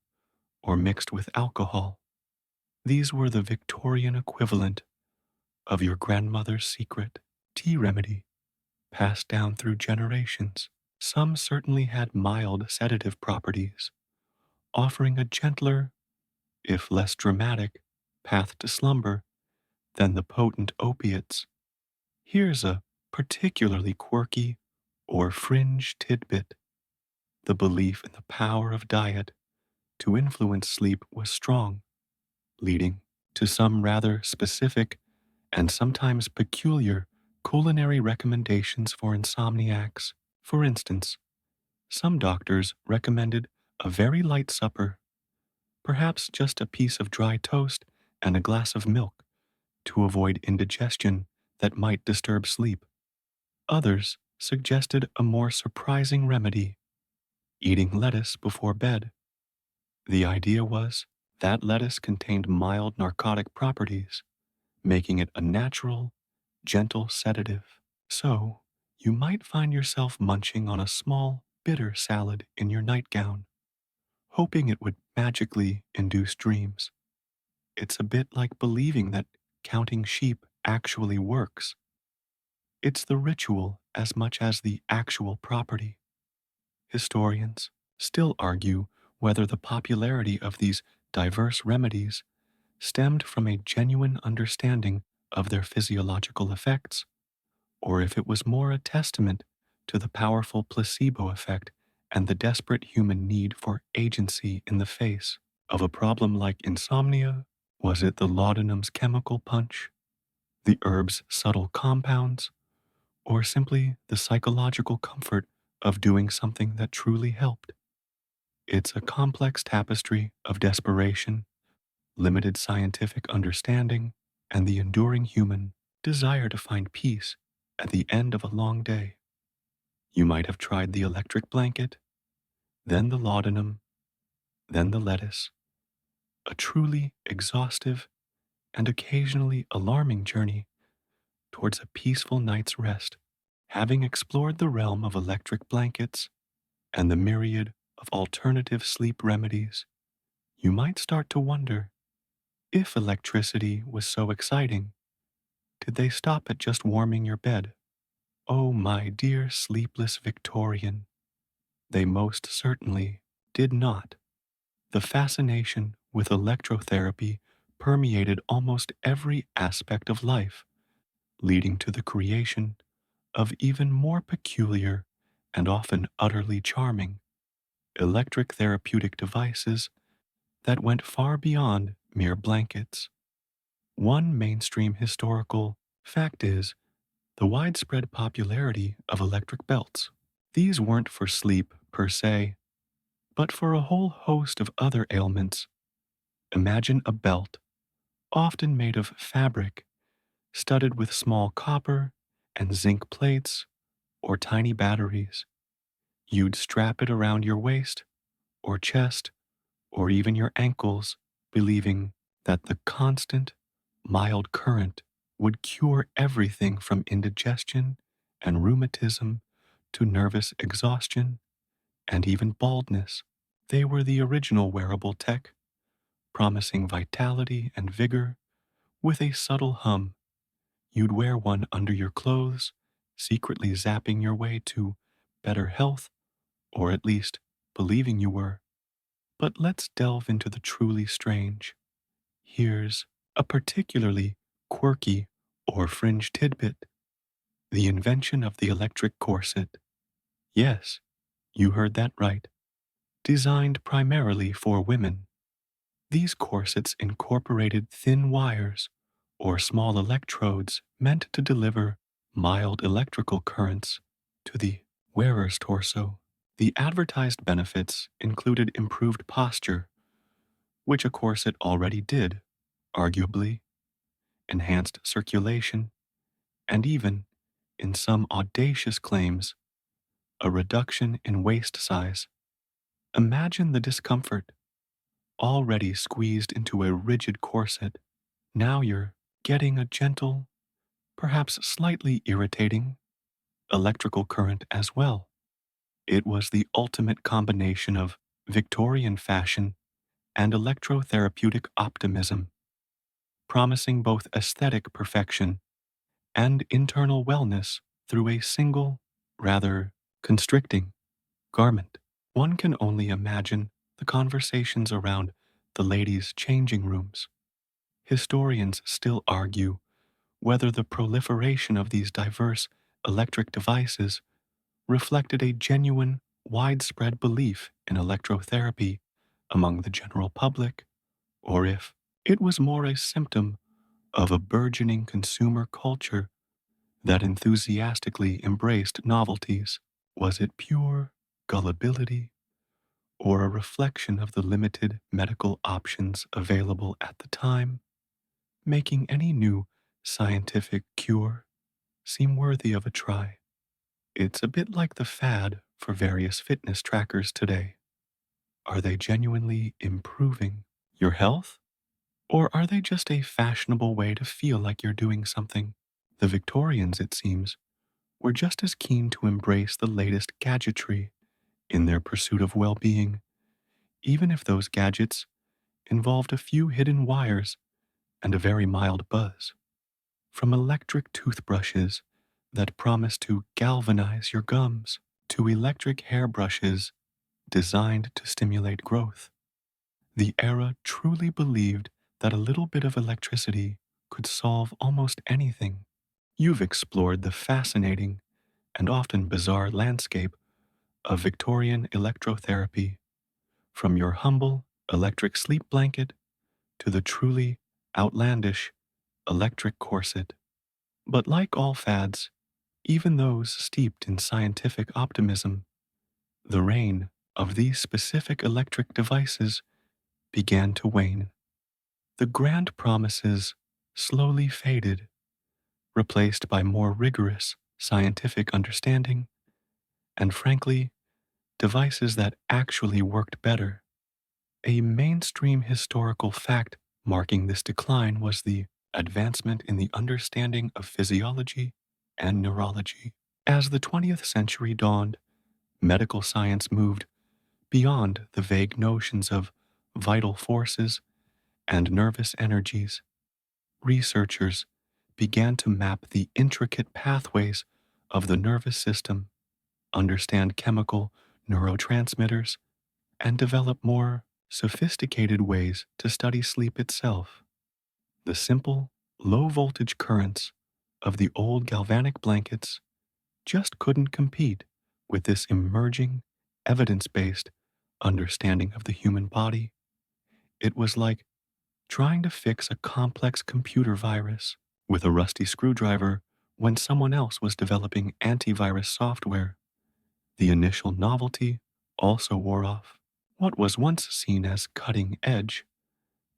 or mixed with alcohol. These were the Victorian equivalent of your grandmother's secret tea remedy, passed down through generations. Some certainly had mild sedative properties, offering a gentler, if less dramatic, path to slumber than the potent opiates. Here's a particularly quirky or fringe tidbit. The belief in the power of diet to influence sleep was strong, leading to some rather specific and sometimes peculiar culinary recommendations for insomniacs. For instance, some doctors recommended a very light supper, perhaps just a piece of dry toast and a glass of milk, to avoid indigestion that might disturb sleep. Others suggested a more surprising remedy, eating lettuce before bed. The idea was that lettuce contained mild narcotic properties, making it a natural, gentle sedative. So, you might find yourself munching on a small, bitter salad in your nightgown, hoping it would magically induce dreams. It's a bit like believing that counting sheep actually works. It's the ritual as much as the actual property. Historians still argue whether the popularity of these diverse remedies stemmed from a genuine understanding of their physiological effects, or if it was more a testament to the powerful placebo effect and the desperate human need for agency in the face of a problem like insomnia. Was it the laudanum's chemical punch, the herb's subtle compounds, or simply the psychological comfort of doing something that truly helped? It's a complex tapestry of desperation, limited scientific understanding, and the enduring human desire to find peace at the end of a long day. You might have tried the electric blanket, then the laudanum, then the lettuce, a truly exhaustive and occasionally alarming journey towards a peaceful night's rest. Having explored the realm of electric blankets and the myriad of alternative sleep remedies, you might start to wonder, if electricity was so exciting, did they stop at just warming your bed? Oh, my dear sleepless Victorian, they most certainly did not. The fascination with electrotherapy permeated almost every aspect of life, leading to the creation of even more peculiar and often utterly charming electric therapeutic devices that went far beyond mere blankets. One mainstream historical fact is the widespread popularity of electric belts. These weren't for sleep per se, but for a whole host of other ailments. Imagine a belt, often made of fabric, studded with small copper and zinc plates or tiny batteries. You'd strap it around your waist or chest or even your ankles, believing that the constant, mild current would cure everything from indigestion and rheumatism to nervous exhaustion and even baldness. They were the original wearable tech, promising vitality and vigor with a subtle hum. You'd wear one under your clothes, secretly zapping your way to better health, or at least believing you were. But let's delve into the truly strange. Here's a particularly quirky or fringe tidbit: the invention of the electric corset. Yes, you heard that right. Designed primarily for women, these corsets incorporated thin wires or small electrodes meant to deliver mild electrical currents to the wearer's torso. The advertised benefits included improved posture, which a corset already did, arguably, enhanced circulation, and even, in some audacious claims, a reduction in waist size. Imagine the discomfort, already squeezed into a rigid corset. Now you're getting a gentle, perhaps slightly irritating, electrical current as well. It was the ultimate combination of Victorian fashion and electrotherapeutic optimism, promising both aesthetic perfection and internal wellness through a single, rather constricting, garment. One can only imagine the conversations around the ladies' changing rooms. Historians still argue whether the proliferation of these diverse electric devices reflected a genuine, widespread belief in electrotherapy among the general public, or if it was more a symptom of a burgeoning consumer culture that enthusiastically embraced novelties. Was it pure gullibility, or a reflection of the limited medical options available at the time, making any new scientific cure seem worthy of a try? It's a bit like the fad for various fitness trackers today. Are they genuinely improving your health? Or are they just a fashionable way to feel like you're doing something? The Victorians, it seems, were just as keen to embrace the latest gadgetry in their pursuit of well being, even if those gadgets involved a few hidden wires and a very mild buzz. From electric toothbrushes that promise to galvanize your gums to electric hairbrushes designed to stimulate growth, the era truly believed that a little bit of electricity could solve almost anything. You've explored the fascinating and often bizarre landscape of Victorian electrotherapy, from your humble electric sleep blanket to the truly outlandish electric corset. But like all fads, even those steeped in scientific optimism, the reign of these specific electric devices began to wane. The grand promises slowly faded, replaced by more rigorous scientific understanding and, frankly, devices that actually worked better. A mainstream historical fact marking this decline was the advancement in the understanding of physiology and neurology. As the 20th century dawned, medical science moved beyond the vague notions of vital forces and nervous energies. Researchers began to map the intricate pathways of the nervous system, understand chemical neurotransmitters, and develop more sophisticated ways to study sleep itself. The simple, low voltage currents of the old galvanic blankets just couldn't compete with this emerging, evidence based understanding of the human body. It was like trying to fix a complex computer virus with a rusty screwdriver when someone else was developing antivirus software. The initial novelty also wore off. What was once seen as cutting edge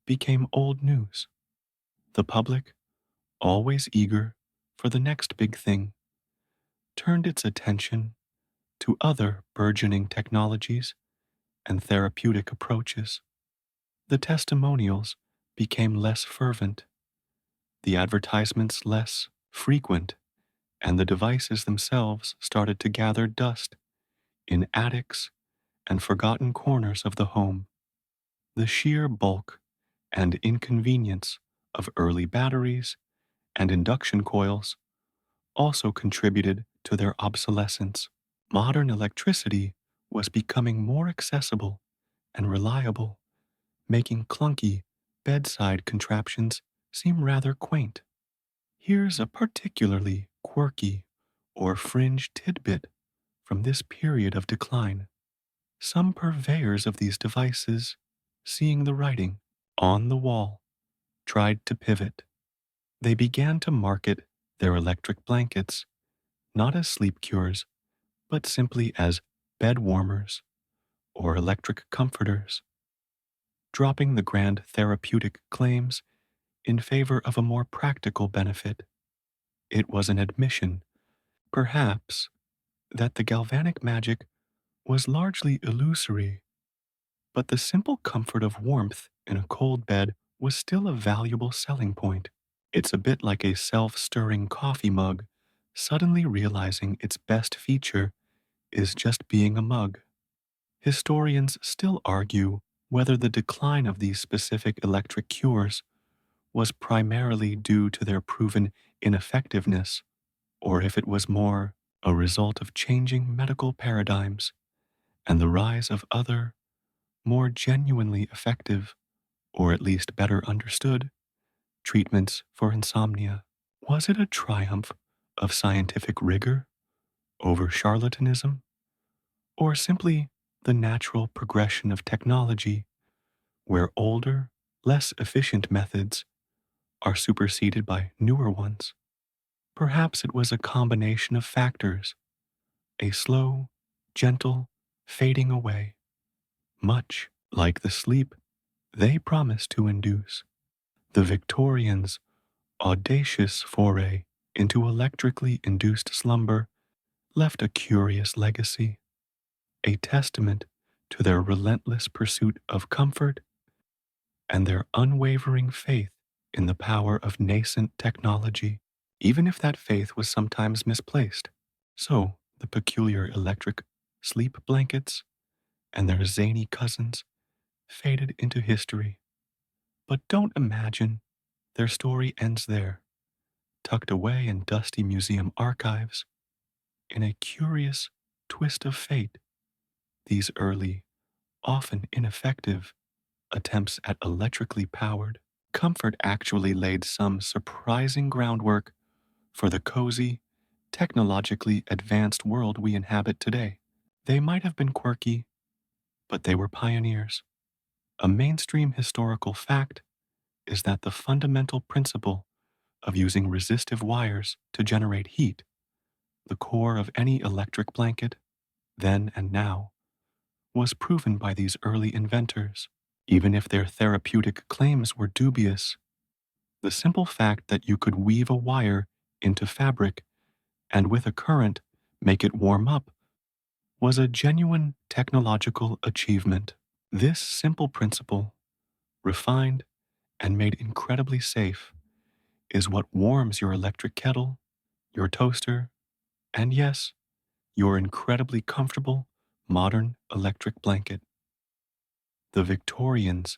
became old news. The public, always eager for the next big thing, turned its attention to other burgeoning technologies and therapeutic approaches. The testimonials became less fervent, the advertisements less frequent, and the devices themselves started to gather dust in attics and forgotten corners of the home. The sheer bulk and inconvenience of early batteries and induction coils also contributed to their obsolescence. Modern electricity was becoming more accessible and reliable, making clunky bedside contraptions seem rather quaint. Here's a particularly quirky or fringe tidbit from this period of decline. Some purveyors of these devices, seeing the writing on the wall, tried to pivot. They began to market their electric blankets not as sleep cures, but simply as bed warmers or electric comforters, dropping the grand therapeutic claims in favor of a more practical benefit. It was an admission, perhaps, that the galvanic magic was largely illusory, but the simple comfort of warmth in a cold bed was still a valuable selling point. It's a bit like a self stirring coffee mug suddenly realizing its best feature is just being a mug. Historians still argue whether the decline of these specific electric cures was primarily due to their proven ineffectiveness, or if it was more a result of changing medical paradigms and the rise of other, more genuinely effective, or at least better understood, treatments for insomnia. Was it a triumph of scientific rigor over charlatanism, or simply the natural progression of technology where older, less efficient methods are superseded by newer ones? Perhaps it was a combination of factors, a slow, gentle fading away, much like the sleep they promised to induce. The Victorians' audacious foray into electrically induced slumber left a curious legacy, a testament to their relentless pursuit of comfort and their unwavering faith in the power of nascent technology, even if that faith was sometimes misplaced. So, the peculiar electric sleep blankets and their zany cousins faded into history. But don't imagine their story ends there, tucked away in dusty museum archives. In a curious twist of fate, these early, often ineffective, attempts at electrically powered comfort actually laid some surprising groundwork for the cozy, technologically advanced world we inhabit today. They might have been quirky, but they were pioneers. A mainstream historical fact is that the fundamental principle of using resistive wires to generate heat, the core of any electric blanket, then and now, was proven by these early inventors. Even if their therapeutic claims were dubious, the simple fact that you could weave a wire into fabric and with a current make it warm up was a genuine technological achievement. This simple principle, refined and made incredibly safe, is what warms your electric kettle, your toaster, and yes, your incredibly comfortable modern electric blanket. The Victorians,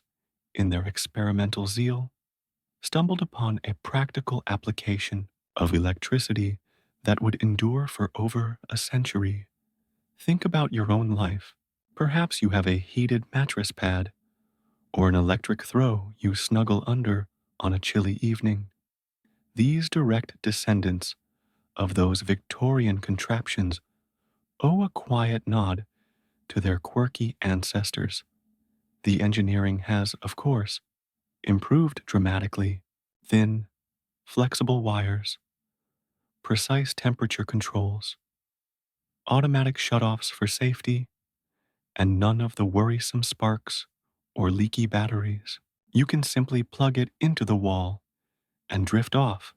in their experimental zeal, stumbled upon a practical application of electricity that would endure for over a century. Think about your own life. Perhaps you have a heated mattress pad or an electric throw you snuggle under on a chilly evening. These direct descendants of those Victorian contraptions owe a quiet nod to their quirky ancestors. The engineering has, of course, improved dramatically. Thin, flexible wires, precise temperature controls, automatic shutoffs for safety, and none of the worrisome sparks or leaky batteries. You can simply plug it into the wall and drift off,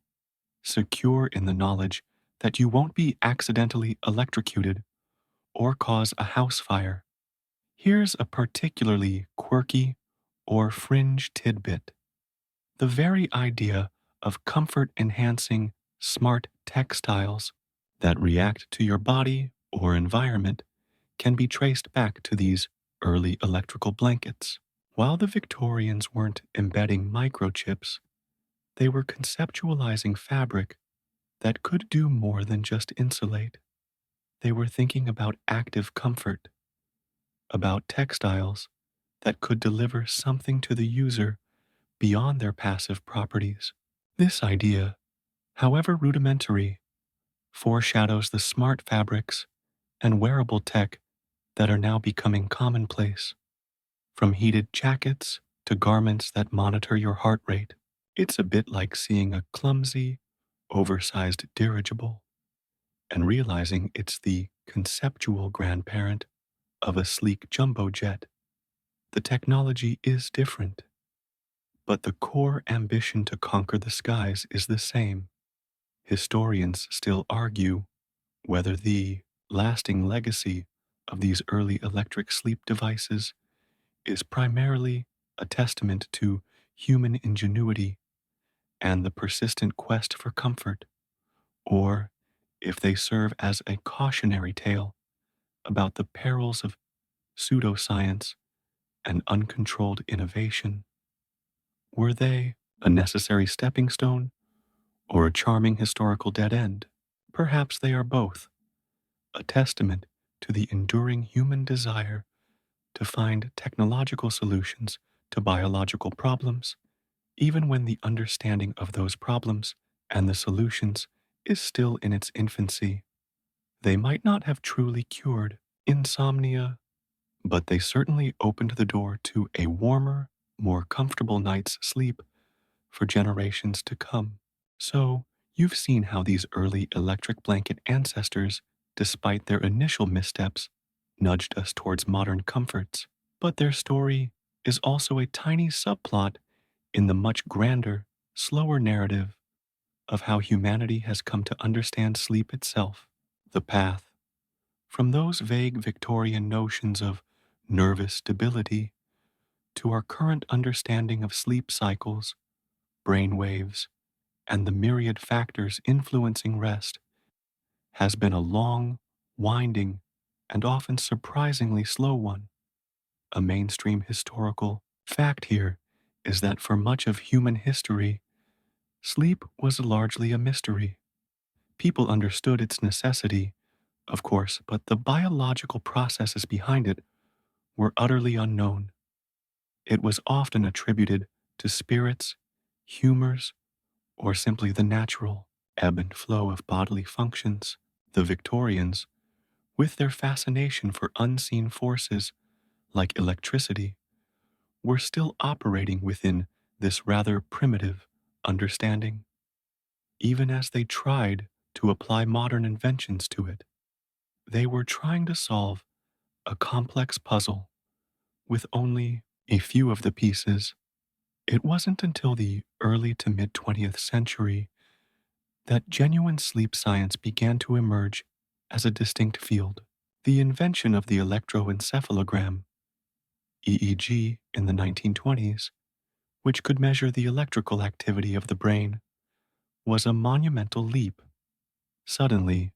secure in the knowledge that you won't be accidentally electrocuted or cause a house fire. Here's a particularly quirky or fringe tidbit. The very idea of comfort enhancing smart textiles that react to your body or environment can be traced back to these early electrical blankets. While the Victorians weren't embedding microchips, they were conceptualizing fabric that could do more than just insulate. They were thinking about active comfort, about textiles that could deliver something to the user beyond their passive properties. This idea, however rudimentary, foreshadows the smart fabrics and wearable tech that are now becoming commonplace. From heated jackets to garments that monitor your heart rate, it's a bit like seeing a clumsy, oversized dirigible and realizing it's the conceptual grandparent of a sleek jumbo jet. The technology is different, but the core ambition to conquer the skies is the same. Historians still argue whether the lasting legacy of these early electric sleep devices is primarily a testament to human ingenuity and the persistent quest for comfort, or if they serve as a cautionary tale about the perils of pseudoscience and uncontrolled innovation. Were they a necessary stepping stone or a charming historical dead end? Perhaps they are both, a testament to the enduring human desire to find technological solutions to biological problems, even when the understanding of those problems and the solutions is still in its infancy. They might not have truly cured insomnia, but they certainly opened the door to a warmer, more comfortable night's sleep for generations to come. So, you've seen how these early electric blanket ancestors, despite their initial missteps, nudged us towards modern comforts. But their story is also a tiny subplot in the much grander, slower narrative of how humanity has come to understand sleep itself. The path from those vague Victorian notions of nervous stability to our current understanding of sleep cycles, brain waves, and the myriad factors influencing rest has been a long, winding, and often surprisingly slow one. A mainstream historical fact here is that for much of human history, sleep was largely a mystery. People understood its necessity, of course, but the biological processes behind it were utterly unknown. It was often attributed to spirits humors, or simply the natural ebb and flow of bodily functions, the Victorians, with their fascination for unseen forces like electricity, were still operating within this rather primitive understanding, even as they tried to apply modern inventions to it. They were trying to solve a complex puzzle with only a few of the pieces. It wasn't until the early to mid 20th century that genuine sleep science began to emerge as a distinct field. The invention of the electroencephalogram, EEG, in the 1920s, which could measure the electrical activity of the brain, was a monumental leap. Suddenly,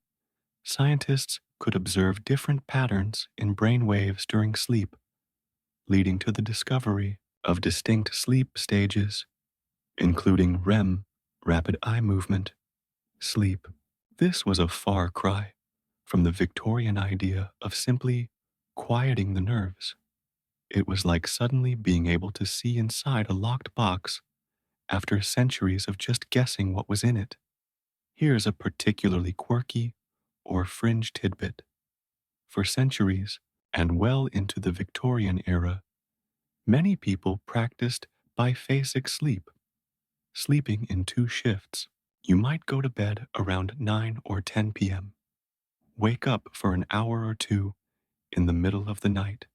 scientists could observe different patterns in brain waves during sleep, leading to the discovery of distinct sleep stages, including REM, rapid eye movement, sleep. This was a far cry from the Victorian idea of simply quieting the nerves. It was like suddenly being able to see inside a locked box after centuries of just guessing what was in it. Here's a particularly quirky or fringe tidbit. For centuries, and well into the Victorian era, many people practiced biphasic sleep, sleeping in two shifts. You might go to bed around 9 or 10 p.m., wake up for an hour or two in the middle of the night,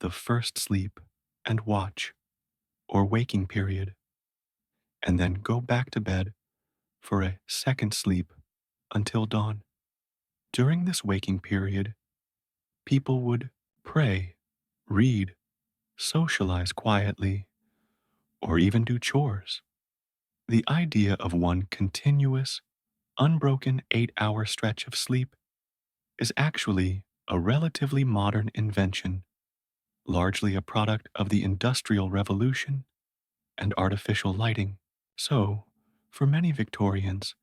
the first sleep and watch or waking period, and then go back to bed for a second sleep until dawn. During this waking period, people would pray, read, socialize quietly, or even do chores. The idea of one continuous, unbroken 8-hour stretch of sleep is actually a relatively modern invention, largely a product of the Industrial Revolution and artificial lighting. So, for many Victorians,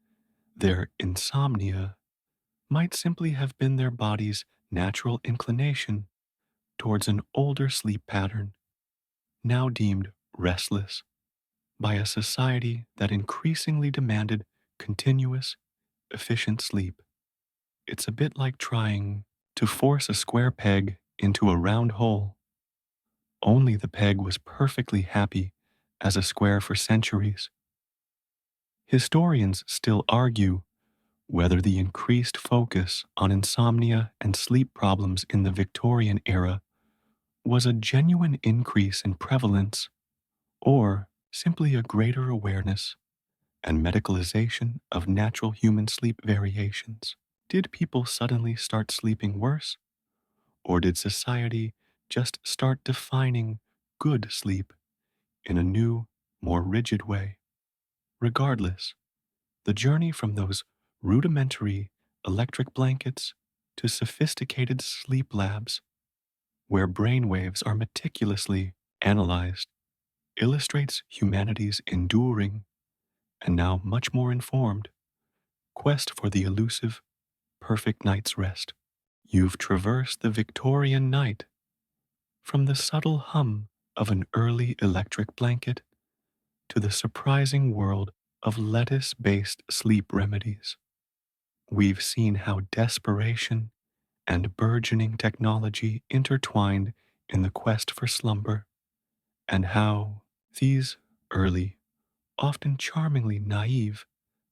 their insomnia might simply have been their body's natural inclination towards an older sleep pattern, now deemed restless by a society that increasingly demanded continuous, efficient sleep. It's a bit like trying to force a square peg into a round hole. Only the peg was perfectly happy as a square for centuries. Historians still argue whether the increased focus on insomnia and sleep problems in the Victorian era was a genuine increase in prevalence or simply a greater awareness and medicalization of natural human sleep variations. Did people suddenly start sleeping worse, or did society just start defining good sleep in a new, more rigid way? Regardless, the journey from those rudimentary electric blankets to sophisticated sleep labs, where brain waves are meticulously analyzed, illustrates humanity's enduring and now much more informed quest for the elusive, perfect night's rest. You've traversed the Victorian night, from the subtle hum of an early electric blanket to the surprising world of lettuce-based sleep remedies. We've seen how desperation and burgeoning technology intertwined in the quest for slumber, and how these early, often charmingly naive,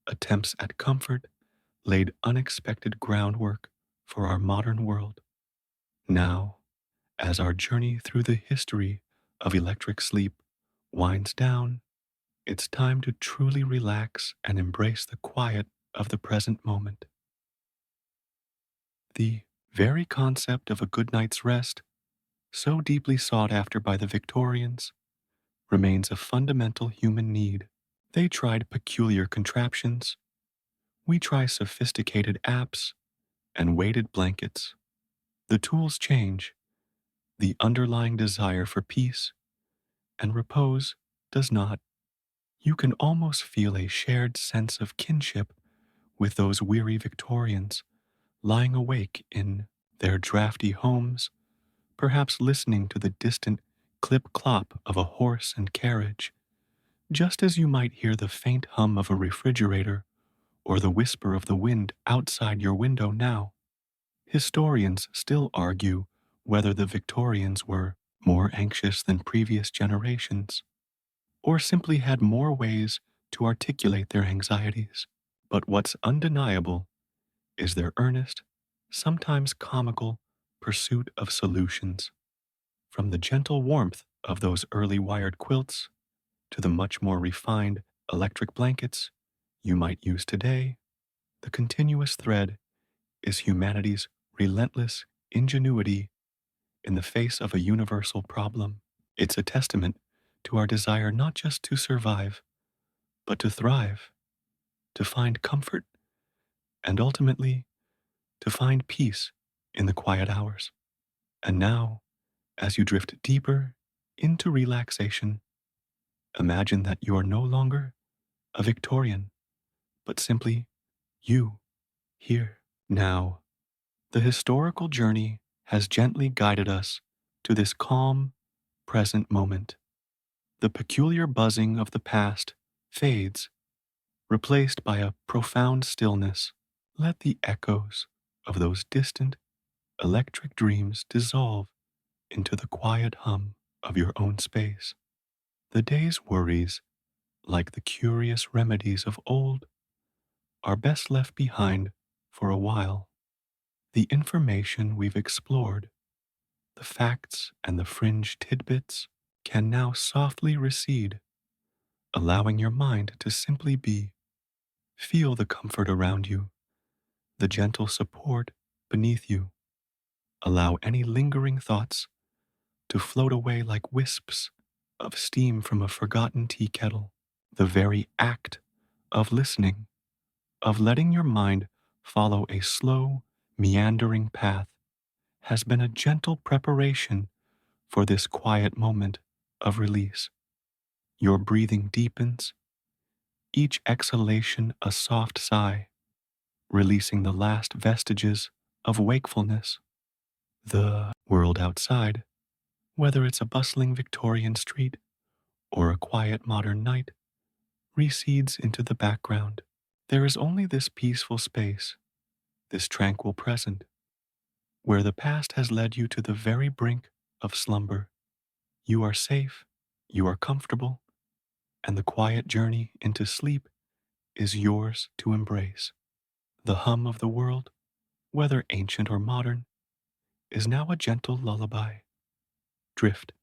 attempts at comfort laid unexpected groundwork for our modern world. Now, as our journey through the history of electric sleep winds down, it's time to truly relax and embrace the quiet of the present moment. The very concept of a good night's rest, so deeply sought after by the Victorians, remains a fundamental human need. They tried peculiar contraptions. We try sophisticated apps and weighted blankets. The tools change. The underlying desire for peace and repose does not. You can almost feel a shared sense of kinship with those weary Victorians lying awake in their drafty homes, perhaps listening to the distant clip clop of a horse and carriage just as you might hear the faint hum of a refrigerator or the whisper of the wind outside your window now. Historians still argue whether the Victorians were more anxious than previous generations, or simply had more ways to articulate their anxieties. But what's undeniable is their earnest, sometimes comical, pursuit of solutions. From the gentle warmth of those early wired quilts to the much more refined electric blankets you might use today, the continuous thread is humanity's relentless ingenuity in the face of a universal problem. It's a testament to our desire not just to survive, but to thrive, to find comfort, and ultimately to find peace in the quiet hours. And now, as you drift deeper into relaxation, imagine that you are no longer a Victorian, but simply you here now. The historical journey has gently guided us to this calm, present moment. The peculiar buzzing of the past fades, replaced by a profound stillness. Let the echoes of those distant electric dreams dissolve into the quiet hum of your own space. The day's worries, like the curious remedies of old, are best left behind for a while. The information we've explored, the facts and the fringe tidbits, can now softly recede, allowing your mind to simply be. Feel the comfort around you, the gentle support beneath you. Allow any lingering thoughts to float away like wisps of steam from a forgotten tea kettle. The very act of listening, of letting your mind follow a slow, meandering path, has been a gentle preparation for this quiet moment of release. Your breathing deepens, each exhalation a soft sigh, releasing the last vestiges of wakefulness. The world outside, whether it's a bustling Victorian street or a quiet modern night, recedes into the background. There is only this peaceful space, this tranquil present, where the past has led you to the very brink of slumber. You are safe, you are comfortable, and the quiet journey into sleep is yours to embrace. The hum of the world, whether ancient or modern, is now a gentle lullaby. Drift